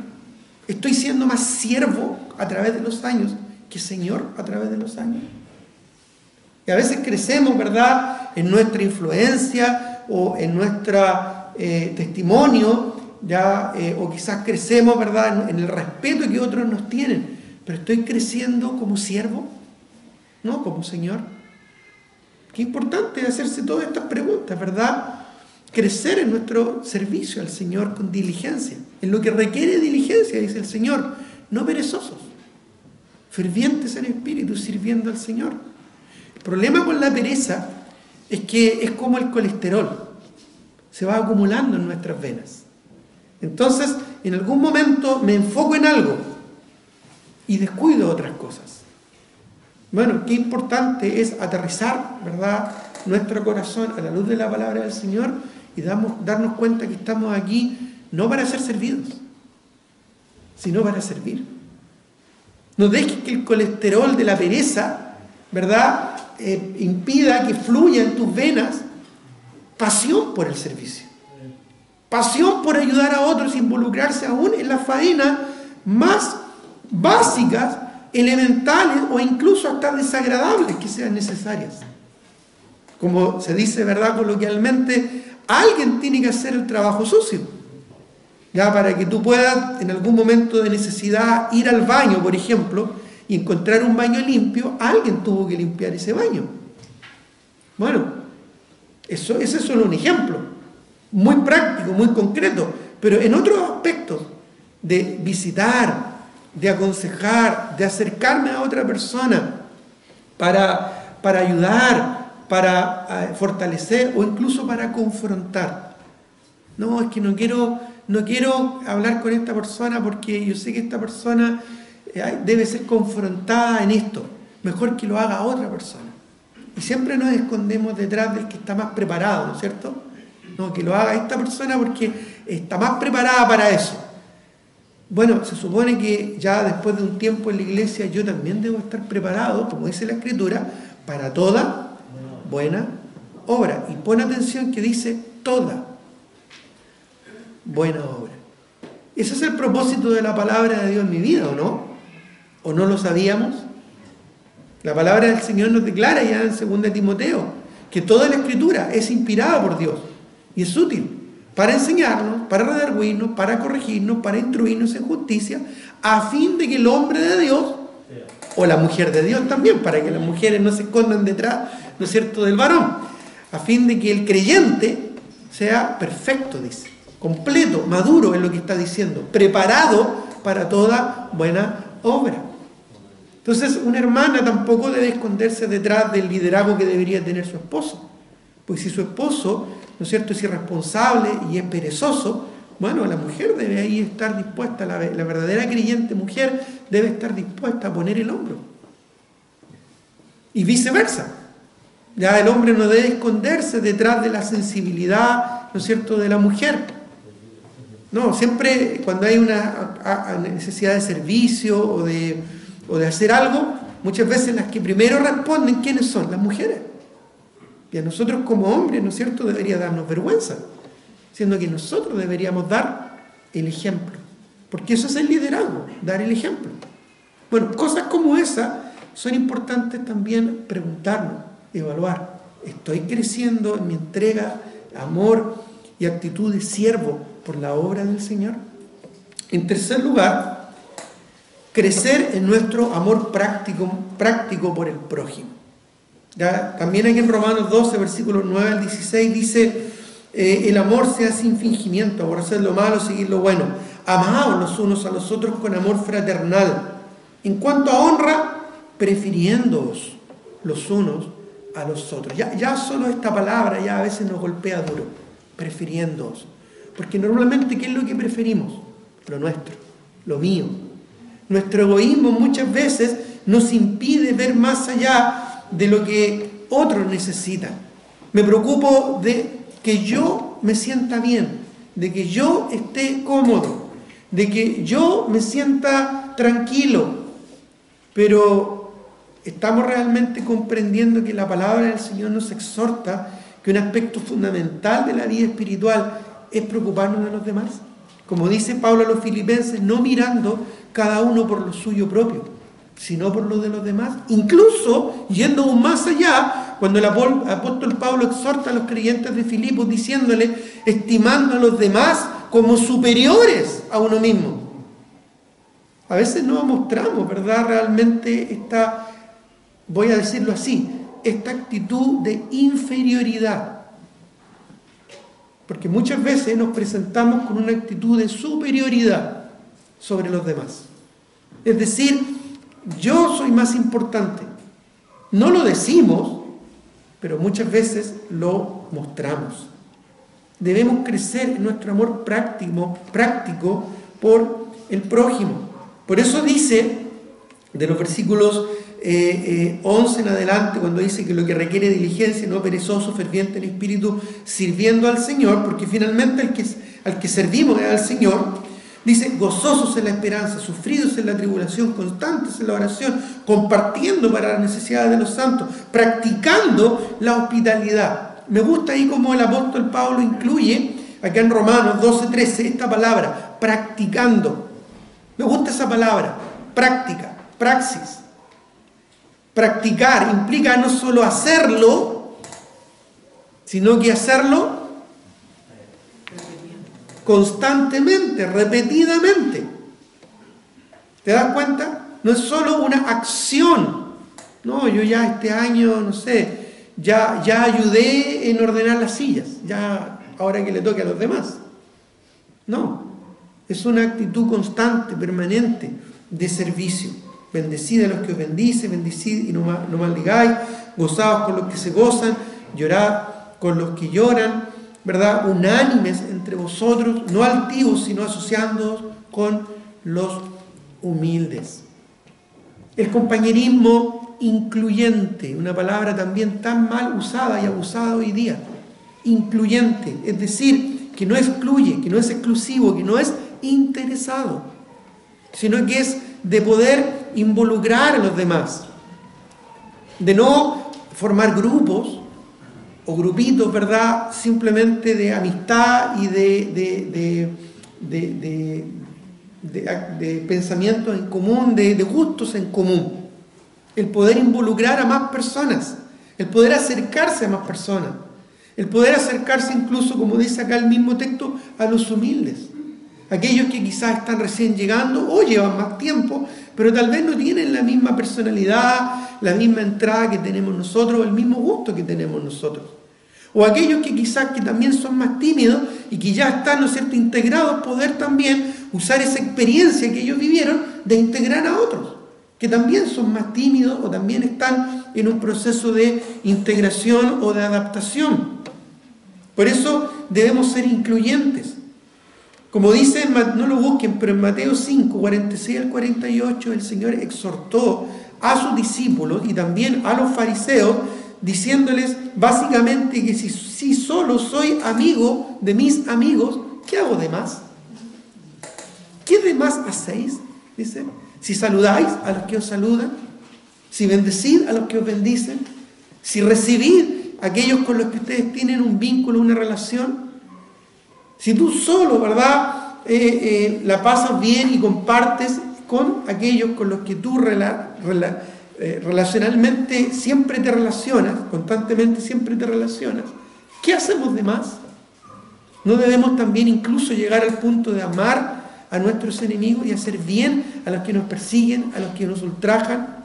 ¿Estoy siendo más siervo a través de los años que Señor a través de los años? Y a veces crecemos, ¿verdad?, en nuestra influencia o en nuestro testimonio, ya, o quizás crecemos, ¿verdad?, en el respeto que otros nos tienen. Pero ¿estoy creciendo como siervo? ¿No? Como Señor. Qué importante hacerse todas estas preguntas, ¿verdad? Crecer en nuestro servicio al Señor con diligencia, en lo que requiere diligencia, dice el Señor, no perezosos, fervientes en espíritu, sirviendo al Señor. El problema con la pereza es que es como el colesterol, se va acumulando en nuestras venas. Entonces, en algún momento me enfoco en algo y descuido otras cosas. Bueno, qué importante es aterrizar, ¿verdad?, nuestro corazón a la luz de la palabra del Señor y darnos cuenta que estamos aquí no para ser servidos, sino para servir. No dejes que el colesterol de la pereza, ¿verdad?, impida que fluya en tus venas pasión por el servicio, pasión por ayudar a otros, involucrarse aún en las faenas más básicas, elementales o incluso hasta desagradables que sean necesarias. Como se dice, ¿verdad?, coloquialmente, alguien tiene que hacer el trabajo sucio, ya, para que tú puedas en algún momento de necesidad ir al baño, por ejemplo, y encontrar un baño limpio, alguien tuvo que limpiar ese baño. Bueno, ese es solo un ejemplo, muy práctico, muy concreto, pero en otros aspectos de visitar, de aconsejar, de acercarme a otra persona para ayudar, para fortalecer o incluso para confrontar. No, es que no quiero hablar con esta persona porque yo sé que esta persona debe ser confrontada en esto. Mejor que lo haga otra persona. Y siempre nos escondemos detrás del que está más preparado, ¿no es cierto? No, que lo haga esta persona porque está más preparada para eso. Bueno, se supone que ya después de un tiempo en la iglesia yo también debo estar preparado, como dice la Escritura, para toda buena obra. Y pon atención que dice toda buena obra. Ese es el propósito de la palabra de Dios en mi vida, ¿o no? ¿O no lo sabíamos? La palabra del Señor nos declara ya en 2 Timoteo que toda la Escritura es inspirada por Dios y es útil para enseñarnos, para redarguirnos, para corregirnos, para instruirnos en justicia, a fin de que el hombre de Dios, o la mujer de Dios también, para que las mujeres no se escondan detrás, ¿no es cierto?, del varón, a fin de que el creyente sea perfecto, dice, completo, maduro en lo que está diciendo, preparado para toda buena obra. Entonces, una hermana tampoco debe esconderse detrás del liderazgo que debería tener su esposo. Pues si su esposo, ¿no es cierto?, es irresponsable y es perezoso, bueno, la mujer debe ahí estar dispuesta, la verdadera creyente mujer debe estar dispuesta a poner el hombro. Y viceversa. Ya el hombre no debe esconderse detrás de la sensibilidad, ¿no es cierto?, de la mujer. No, siempre cuando hay una necesidad de servicio o de hacer algo, muchas veces las que primero responden, ¿quiénes son? Las mujeres. Y a nosotros como hombres, ¿no es cierto?, debería darnos vergüenza, siendo que nosotros deberíamos dar el ejemplo. Porque eso es el liderazgo, dar el ejemplo. Bueno, cosas como esa son importantes también preguntarnos, evaluar. ¿Estoy creciendo en mi entrega, amor y actitud de siervo por la obra del Señor? En tercer lugar, crecer en nuestro amor práctico por el prójimo. ¿Ya? También aquí en Romanos 12, versículos 9 al 16 dice, el amor sea sin fingimiento, aborrecer lo malo, seguir lo bueno, amaos los unos a los otros con amor fraternal. En cuanto a honra, prefiriéndoos los unos a los otros. Ya solo esta palabra ya a veces nos golpea duro, prefiriéndoos. Porque normalmente, ¿qué es lo que preferimos? Lo nuestro, lo mío. Nuestro egoísmo muchas veces nos impide ver más allá de lo que otros necesitan. Me preocupo de que yo me sienta bien, de que yo esté cómodo, de que yo me sienta tranquilo. Pero ¿estamos realmente comprendiendo que la palabra del Señor nos exhorta que un aspecto fundamental de la vida espiritual es preocuparnos de los demás? Como dice Pablo a los filipenses, no mirando cada uno por lo suyo propio, sino por lo de los demás. Incluso yendo aún más allá, cuando el apóstol Pablo exhorta a los creyentes de Filipos diciéndole, estimando a los demás como superiores a uno mismo. A veces no mostramos, ¿verdad?, realmente esta, voy a decirlo así, esta actitud de inferioridad. Porque muchas veces nos presentamos con una actitud de superioridad sobre los demás. Es decir, yo soy más importante. No lo decimos, pero muchas veces lo mostramos. Debemos crecer en nuestro amor práctico por el prójimo. Por eso dice, de los versículos 11 en adelante, cuando dice que lo que requiere diligencia, no perezoso, ferviente en espíritu, sirviendo al Señor, porque finalmente al que servimos es al Señor, dice, gozosos en la esperanza, sufridos en la tribulación, constantes en la oración, compartiendo para las necesidades de los santos, practicando la hospitalidad. Me gusta ahí como el apóstol Pablo incluye, acá en Romanos 12:13, esta palabra, practicando. Me gusta esa palabra, práctica, praxis. Practicar implica no solo hacerlo, sino que hacerlo constantemente, repetidamente. ¿Te das cuenta? No es solo una acción. No, yo ya este año, no sé, ya ayudé en ordenar las sillas, ya ahora que le toque a los demás. No. Es una actitud constante, permanente, de servicio. Bendecid a los que os bendice, bendecid y no maldigáis, gozaos con los que se gozan, llorad con los que lloran, ¿verdad? Unánimes entre vosotros, no altivos, sino asociándoos con los humildes. El compañerismo incluyente, una palabra también tan mal usada y abusada hoy día. Incluyente, es decir, que no excluye, que no es exclusivo, que no es interesado, sino que es de poder involucrar a los demás, de no formar grupos o grupitos, ¿verdad?, simplemente de amistad y de pensamientos en común, de gustos en común. El poder involucrar a más personas, el poder acercarse a más personas, el poder acercarse incluso, como dice acá el mismo texto, a los humildes. Aquellos que quizás están recién llegando o llevan más tiempo, pero tal vez no tienen la misma personalidad, la misma entrada que tenemos nosotros, el mismo gusto que tenemos nosotros. O aquellos que quizás que también son más tímidos y que ya están, ¿no es cierto?, integrados, poder también usar esa experiencia que ellos vivieron de integrar a otros, que también son más tímidos o también están en un proceso de integración o de adaptación. Por eso debemos ser incluyentes. Como dice, no lo busquen, pero en Mateo 5, 46 al 48, el Señor exhortó a sus discípulos y también a los fariseos diciéndoles básicamente que si solo soy amigo de mis amigos, ¿qué hago de más? ¿Qué de más hacéis? Dice, si saludáis a los que os saludan, si bendecid a los que os bendicen, si recibid a aquellos con los que ustedes tienen un vínculo, una relación, si tú solo, ¿verdad?, la pasas bien y compartes con aquellos con los que tú relacionalmente siempre te relacionas, constantemente siempre te relacionas, ¿qué hacemos de más? ¿No debemos también incluso llegar al punto de amar a nuestros enemigos y hacer bien a los que nos persiguen, a los que nos ultrajan,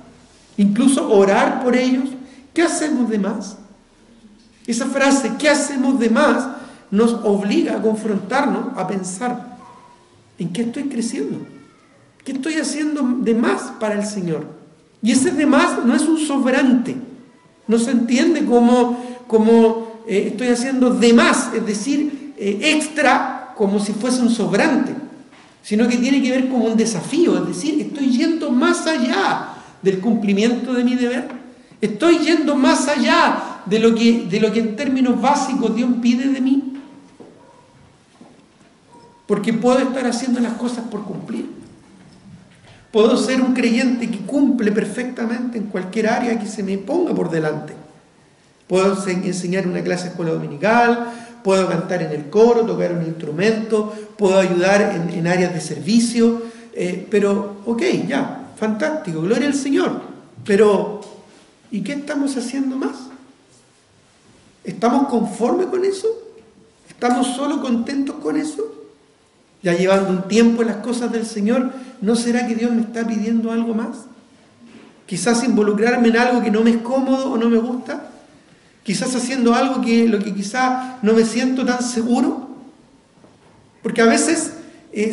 incluso orar por ellos? ¿Qué hacemos de más? Esa frase, ¿qué hacemos de más?, nos obliga a confrontarnos, a pensar, ¿en qué estoy creciendo? ¿Qué estoy haciendo de más para el Señor? Y ese de más no es un sobrante, no se entiende como estoy haciendo de más, es decir, extra, como si fuese un sobrante, sino que tiene que ver como un desafío, es decir, estoy yendo más allá del cumplimiento de mi deber, estoy yendo más allá de lo que en términos básicos Dios pide de mí, porque puedo estar haciendo las cosas por cumplir. Puedo ser un creyente que cumple perfectamente en cualquier área que se me ponga por delante. Puedo enseñar una clase de escuela dominical, puedo cantar en el coro, tocar un instrumento, puedo ayudar en áreas de servicio, pero ok, ya, fantástico, gloria al Señor. Pero, ¿y qué estamos haciendo más? ¿Estamos conformes con eso? ¿Estamos solo contentos con eso? Ya llevando un tiempo en las cosas del Señor, ¿no será que Dios me está pidiendo algo más? Quizás involucrarme en algo que no me es cómodo o no me gusta. Quizás haciendo algo lo que quizás no me siento tan seguro. Porque a veces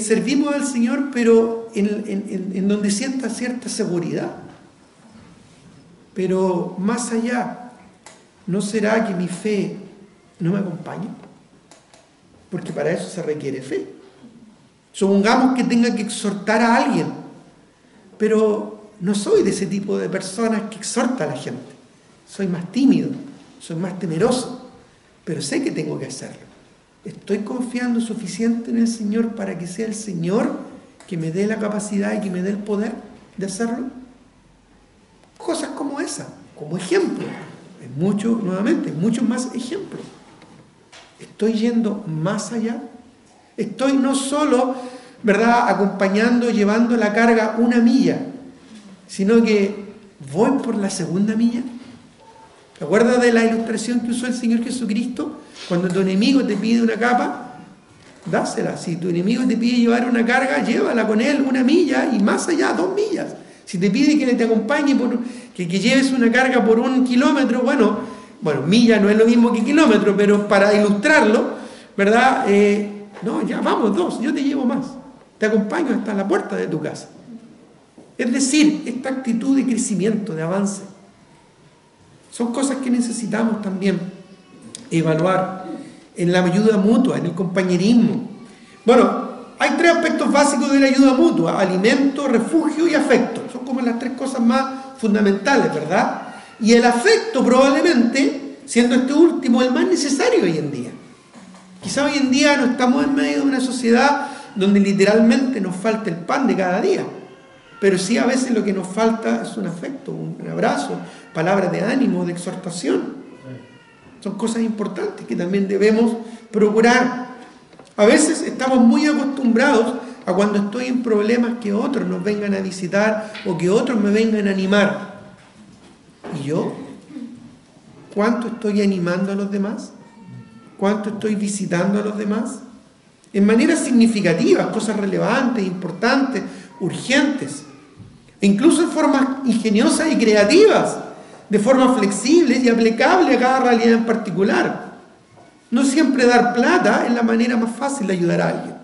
servimos al Señor, pero en donde sienta cierta seguridad. Pero más allá, ¿no será que mi fe no me acompaña? Porque para eso se requiere fe. Supongamos que tenga que exhortar a alguien, pero no soy de ese tipo de personas que exhorta a la gente. Soy más tímido, soy más temeroso, pero sé que tengo que hacerlo. ¿Estoy confiando suficiente en el Señor para que sea el Señor que me dé la capacidad y que me dé el poder de hacerlo? Cosas como esa, como ejemplo. Hay muchos más ejemplos. ¿Estoy yendo más allá? Estoy no solo, ¿verdad?, acompañando, llevando la carga una milla, sino que voy por la segunda milla. ¿Te acuerdas de la ilustración que usó el Señor Jesucristo? Cuando tu enemigo te pide una capa, dásela. Si tu enemigo te pide llevar una carga, llévala con él una milla y más allá, 2 millas. Si te pide que te acompañe, que lleves una carga por 1 kilómetro, bueno, milla no es lo mismo que kilómetro, pero para ilustrarlo, ¿verdad?, no, ya vamos 2, yo te llevo más. Te acompaño hasta la puerta de tu casa. Es decir, esta actitud de crecimiento, de avance, son cosas que necesitamos también evaluar en la ayuda mutua, en el compañerismo. Bueno, hay 3 aspectos básicos de la ayuda mutua: alimento, refugio y afecto. Son como las 3 cosas más fundamentales, ¿verdad? Y el afecto probablemente, siendo este último, el más necesario hoy en día. Quizá hoy en día no estamos en medio de una sociedad donde literalmente nos falta el pan de cada día, pero sí a veces lo que nos falta es un afecto, un abrazo, palabras de ánimo, de exhortación. Son cosas importantes que también debemos procurar. A veces estamos muy acostumbrados a cuando estoy en problemas que otros nos vengan a visitar o que otros me vengan a animar. ¿Y yo? ¿Cuánto estoy animando a los demás? ¿Cuánto estoy visitando a los demás? En maneras significativas, cosas relevantes, importantes, urgentes. E incluso en formas ingeniosas y creativas, de formas flexibles y aplicables a cada realidad en particular. No siempre dar plata es la manera más fácil de ayudar a alguien.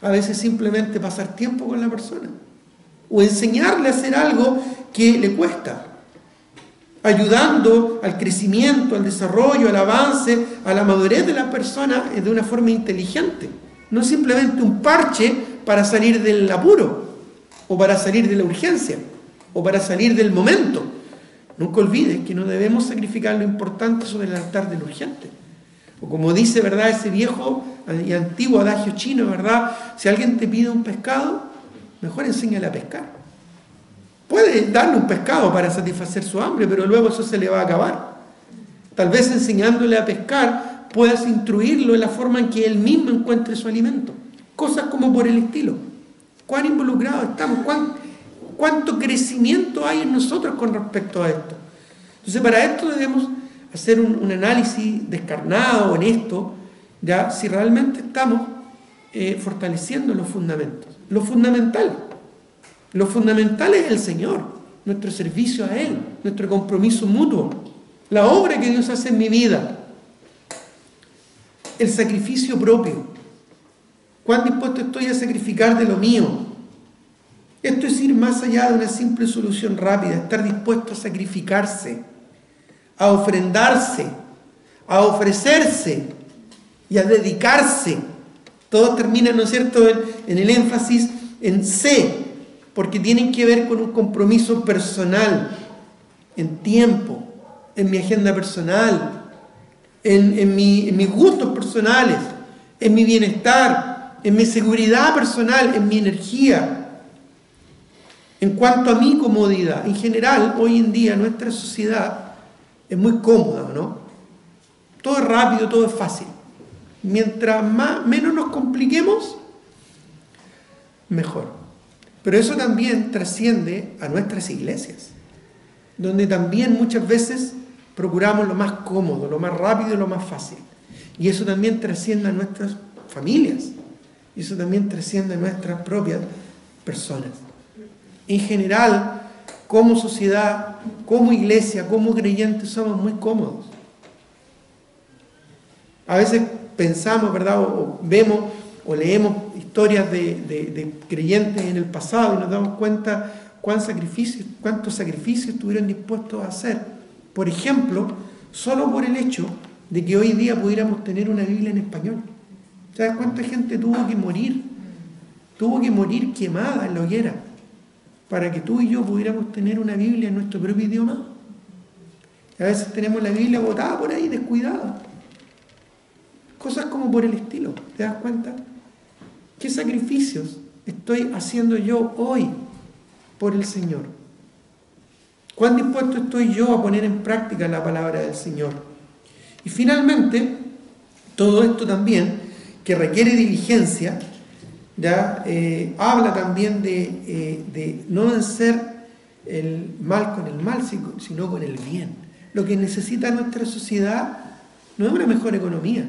A veces simplemente pasar tiempo con la persona. O enseñarle a hacer algo que le cuesta. Ayudando al crecimiento, al desarrollo, al avance, a la madurez de la persona de una forma inteligente. No simplemente un parche para salir del apuro, o para salir de la urgencia, o para salir del momento. Nunca olvides que no debemos sacrificar lo importante sobre el altar de lo urgente. O como dice, ¿verdad?, ese viejo y antiguo adagio chino, ¿verdad? Si alguien te pide un pescado, mejor enséñale a pescar. Puede darle un pescado para satisfacer su hambre, pero luego eso se le va a acabar. Tal vez enseñándole a pescar puedas instruirlo en la forma en que él mismo encuentre su alimento. Cosas como por el estilo. ¿Cuán involucrados estamos? ¿Cuánto crecimiento hay en nosotros con respecto a esto? Entonces, para esto debemos hacer un análisis descarnado, honesto, ya si realmente estamos fortaleciendo los fundamentos. Lo fundamental es el Señor, nuestro servicio a Él, nuestro compromiso mutuo, la obra que Dios hace en mi vida, el sacrificio propio. ¿Cuán dispuesto estoy a sacrificar de lo mío? Esto es ir más allá de una simple solución rápida, estar dispuesto a sacrificarse, a ofrendarse, a ofrecerse y a dedicarse. Todo termina, ¿no es cierto?, en el énfasis en C, porque tienen que ver con un compromiso personal, en tiempo, en mi agenda personal, en mis gustos personales, en mi bienestar, en mi seguridad personal, en mi energía. En cuanto a mi comodidad, en general, hoy en día nuestra sociedad es muy cómoda, ¿no? Todo es rápido, todo es fácil. Mientras menos nos compliquemos, mejor. Pero eso también trasciende a nuestras iglesias, donde también muchas veces procuramos lo más cómodo, lo más rápido y lo más fácil. Y eso también trasciende a nuestras familias. Y eso también trasciende a nuestras propias personas. En general, como sociedad, como iglesia, como creyentes, somos muy cómodos. A veces pensamos, ¿verdad?, o vemos o leemos historias de creyentes en el pasado y nos damos cuenta cuántos sacrificios estuvieron dispuestos a hacer. Por ejemplo, solo por el hecho de que hoy día pudiéramos tener una Biblia en español. ¿Sabes cuánta gente tuvo que morir? Tuvo que morir quemada en la hoguera para que tú y yo pudiéramos tener una Biblia en nuestro propio idioma. A veces tenemos la Biblia botada por ahí, descuidada. Cosas como por el estilo, ¿te das cuenta? ¿Qué sacrificios estoy haciendo yo hoy por el Señor? ¿Cuán dispuesto estoy yo a poner en práctica la palabra del Señor? Y finalmente, todo esto también, que requiere diligencia, ya habla también de no vencer el mal con el mal, sino con el bien. Lo que necesita nuestra sociedad no es una mejor economía.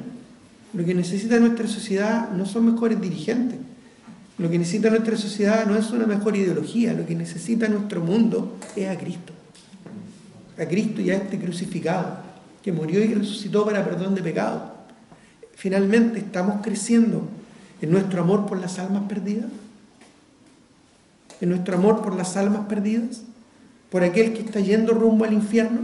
Lo que necesita nuestra sociedad no son mejores dirigentes. Lo que necesita nuestra sociedad no es una mejor ideología. Lo que necesita nuestro mundo es a Cristo. A Cristo y a este crucificado, que murió y resucitó para perdón de pecados. Finalmente, ¿estamos creciendo en nuestro amor por las almas perdidas? ¿En nuestro amor por las almas perdidas? ¿Por aquel que está yendo rumbo al infierno?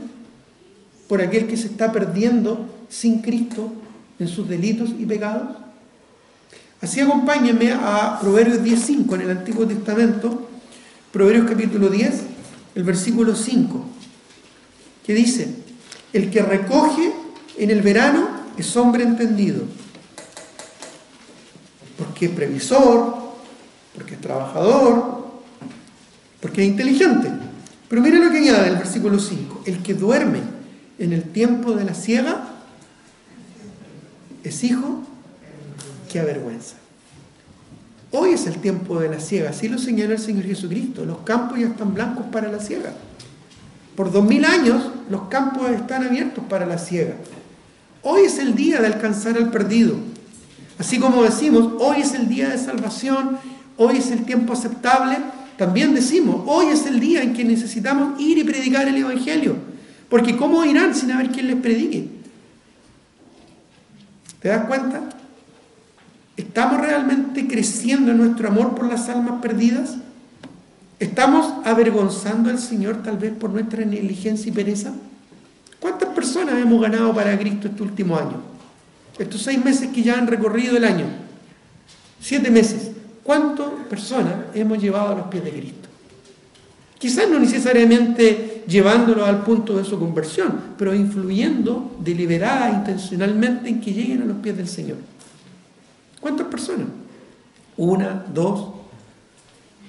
¿Por aquel que se está perdiendo sin Cristo en sus delitos y pecados? Así acompáñenme a Proverbios 10:5 en el Antiguo Testamento, Proverbios capítulo 10, el versículo 5, que dice: el que recoge en el verano es hombre entendido, porque es previsor, porque es trabajador, porque es inteligente. Pero mira lo que añade el versículo 5: el que duerme en el tiempo de la siega es hijo que avergüenza. Hoy es el tiempo de la siega, así lo señaló el Señor Jesucristo. Los campos ya están blancos para la siega. Por 2000 años los campos están abiertos para la siega. Hoy es el día de alcanzar al perdido. Así como decimos, hoy es el día de salvación, hoy es el tiempo aceptable, también decimos, hoy es el día en que necesitamos ir y predicar el Evangelio. Porque ¿cómo irán sin haber quien les predique? ¿Te das cuenta? ¿Estamos realmente creciendo en nuestro amor por las almas perdidas? ¿Estamos avergonzando al Señor tal vez por nuestra negligencia y pereza? ¿Cuántas personas hemos ganado para Cristo este último año? Estos 6 meses que ya han recorrido el año. 7 meses. ¿Cuántas personas hemos llevado a los pies de Cristo? Quizás no necesariamente llevándolos al punto de su conversión, pero influyendo deliberada, intencionalmente en que lleguen a los pies del Señor. ¿Cuántas personas? 1, 2.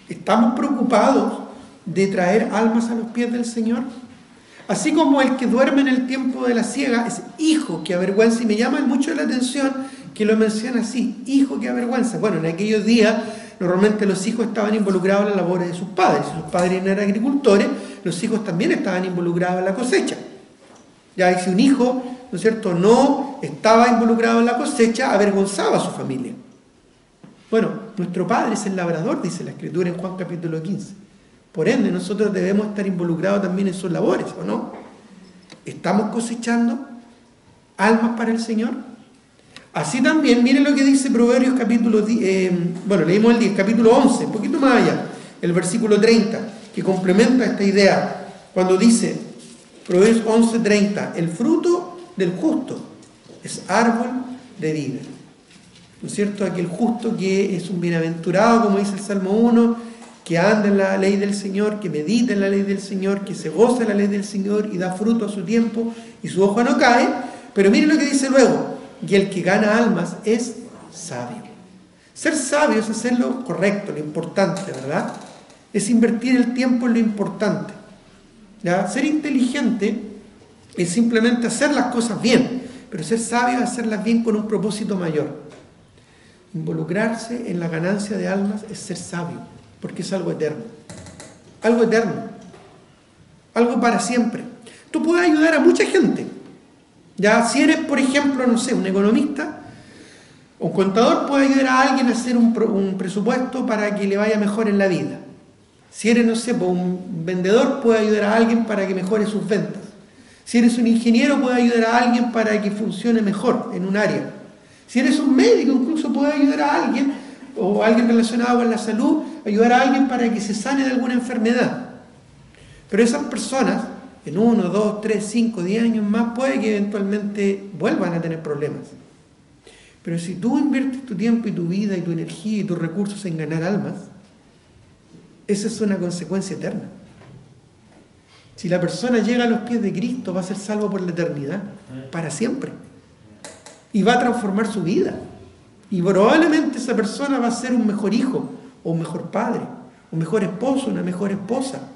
¿Estamos preocupados de traer almas a los pies del Señor? Así como el que duerme en el tiempo de la siega es hijo que avergüenza, y me llama mucho la atención que lo menciona así, hijo que avergüenza. Bueno, en aquellos días normalmente los hijos estaban involucrados en las labores de sus padres. Si sus padres no eran agricultores, los hijos también estaban involucrados en la cosecha. Ya, y si un hijo, ¿no es cierto?, no estaba involucrado en la cosecha, avergonzaba a su familia. Bueno, nuestro Padre es el labrador, dice la Escritura en Juan capítulo 15. Por ende, nosotros debemos estar involucrados también en sus labores, ¿o no? ¿Estamos cosechando almas para el Señor? Así también, miren lo que dice Proverbios capítulo 10, leímos el 10, capítulo 11, un poquito más allá, el versículo 30, que complementa esta idea, cuando dice, Proverbios 11, 30, el fruto del justo es árbol de vida. ¿No es cierto? Aquel justo que es un bienaventurado, como dice el Salmo 1, que anda en la ley del Señor, que medita en la ley del Señor, que se goza en la ley del Señor y da fruto a su tiempo y su hoja no cae. Pero miren lo que dice luego, y el que gana almas es sabio. Ser sabio es hacer lo correcto, lo importante, ¿verdad? Es invertir el tiempo en lo importante. ¿Ya? Ser inteligente es simplemente hacer las cosas bien, pero ser sabio es hacerlas bien con un propósito mayor. Involucrarse en la ganancia de almas es ser sabio, porque es algo eterno. Algo eterno. Algo para siempre. Tú puedes ayudar a mucha gente. Ya, si eres, por ejemplo, no sé, un economista, un contador puede ayudar a alguien a hacer un presupuesto para que le vaya mejor en la vida. Si eres, no sé, un vendedor puede ayudar a alguien para que mejore sus ventas. Si eres un ingeniero puede ayudar a alguien para que funcione mejor en un área. Si eres un médico, incluso puede ayudar a alguien, o alguien relacionado con la salud, ayudar a alguien para que se sane de alguna enfermedad. Pero esas personas, en 1, 2, 3, 5, 10 años más, puede que eventualmente vuelvan a tener problemas. Pero si tú inviertes tu tiempo y tu vida y tu energía y tus recursos en ganar almas, esa es una consecuencia eterna. Si la persona llega a los pies de Cristo, va a ser salvo por la eternidad, para siempre. Y va a transformar su vida. Y probablemente esa persona va a ser un mejor hijo, o un mejor padre, un mejor esposo, una mejor esposa.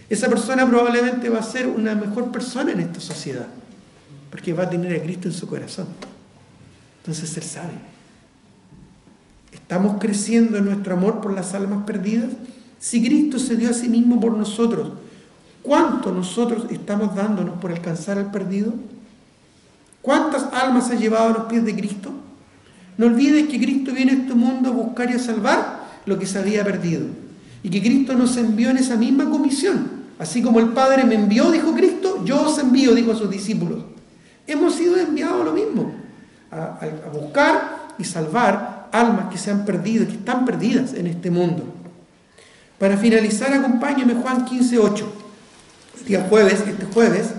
Esa persona probablemente va a ser una mejor persona en esta sociedad, porque va a tener a Cristo en su corazón. Entonces, ser sabio. ¿Estamos creciendo en nuestro amor por las almas perdidas? Si Cristo se dio a sí mismo por nosotros, ¿cuánto nosotros estamos dándonos por alcanzar al perdido? ¿Cuántas almas ha llevado a los pies de Cristo? No olvides que Cristo viene a este mundo a buscar y a salvar lo que se había perdido. Y que Cristo nos envió en esa misma comisión. Así como el Padre me envió, dijo Cristo, yo os envío, dijo a sus discípulos. Hemos sido enviados a lo mismo. A buscar y salvar almas que se han perdido, que están perdidas en este mundo. Para finalizar, acompáñame Juan 15:8. Este jueves,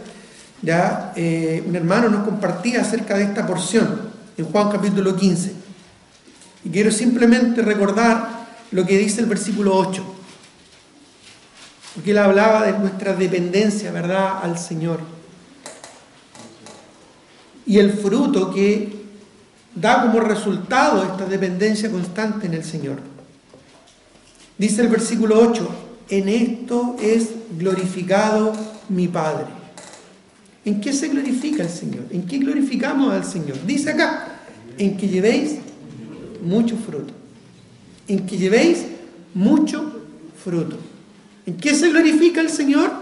ya un hermano nos compartía acerca de esta porción en Juan capítulo 15. Y quiero simplemente recordar lo que dice el versículo 8. Porque él hablaba de nuestra dependencia, ¿verdad?, al Señor. Y el fruto que da como resultado esta dependencia constante en el Señor. Dice el versículo 8, en esto es glorificado mi Padre. ¿En qué se glorifica el Señor? ¿En qué glorificamos al Señor? Dice acá, en que llevéis mucho fruto. En que llevéis mucho fruto. ¿En qué se glorifica el Señor?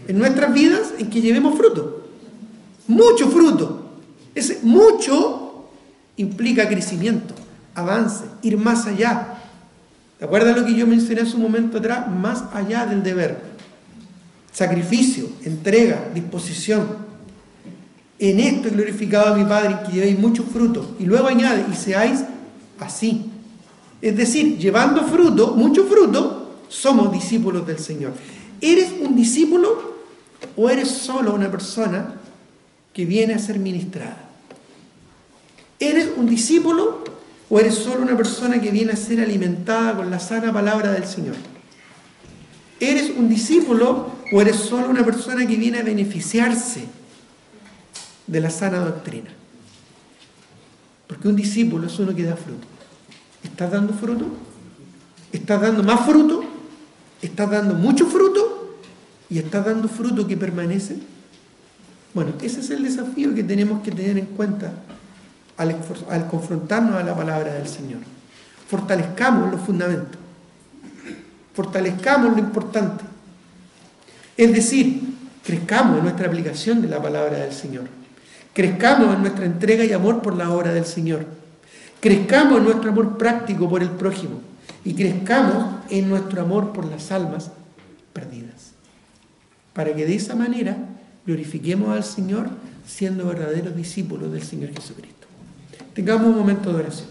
En nuestras vidas, en que llevemos fruto. Mucho fruto. Ese mucho implica crecimiento, avance, ir más allá. ¿Te acuerdas lo que yo mencioné hace un momento atrás? Más allá del deber. Sacrificio, entrega, disposición. En esto he glorificado a mi Padre, en que llevéis mucho fruto. Y luego añade, y seáis así. Es decir, llevando fruto, mucho fruto, somos discípulos del Señor. ¿Eres un discípulo o eres solo una persona que viene a ser ministrada? ¿Eres un discípulo o eres solo una persona que viene a ser alimentada con la sana palabra del Señor? ¿Eres un discípulo ¿O eres solo una persona que viene a beneficiarse de la sana doctrina? Porque un discípulo es uno que da fruto. ¿Estás dando fruto? ¿Estás dando más fruto? ¿Estás dando mucho fruto? ¿Y estás dando fruto que permanece? Bueno, ese es el desafío que tenemos que tener en cuenta al confrontarnos a la palabra del Señor. Fortalezcamos los fundamentos. Fortalezcamos lo importante. Es decir, crezcamos en nuestra aplicación de la palabra del Señor. Crezcamos en nuestra entrega y amor por la obra del Señor. Crezcamos en nuestro amor práctico por el prójimo. Y crezcamos en nuestro amor por las almas perdidas. Para que de esa manera glorifiquemos al Señor siendo verdaderos discípulos del Señor Jesucristo. Tengamos un momento de oración.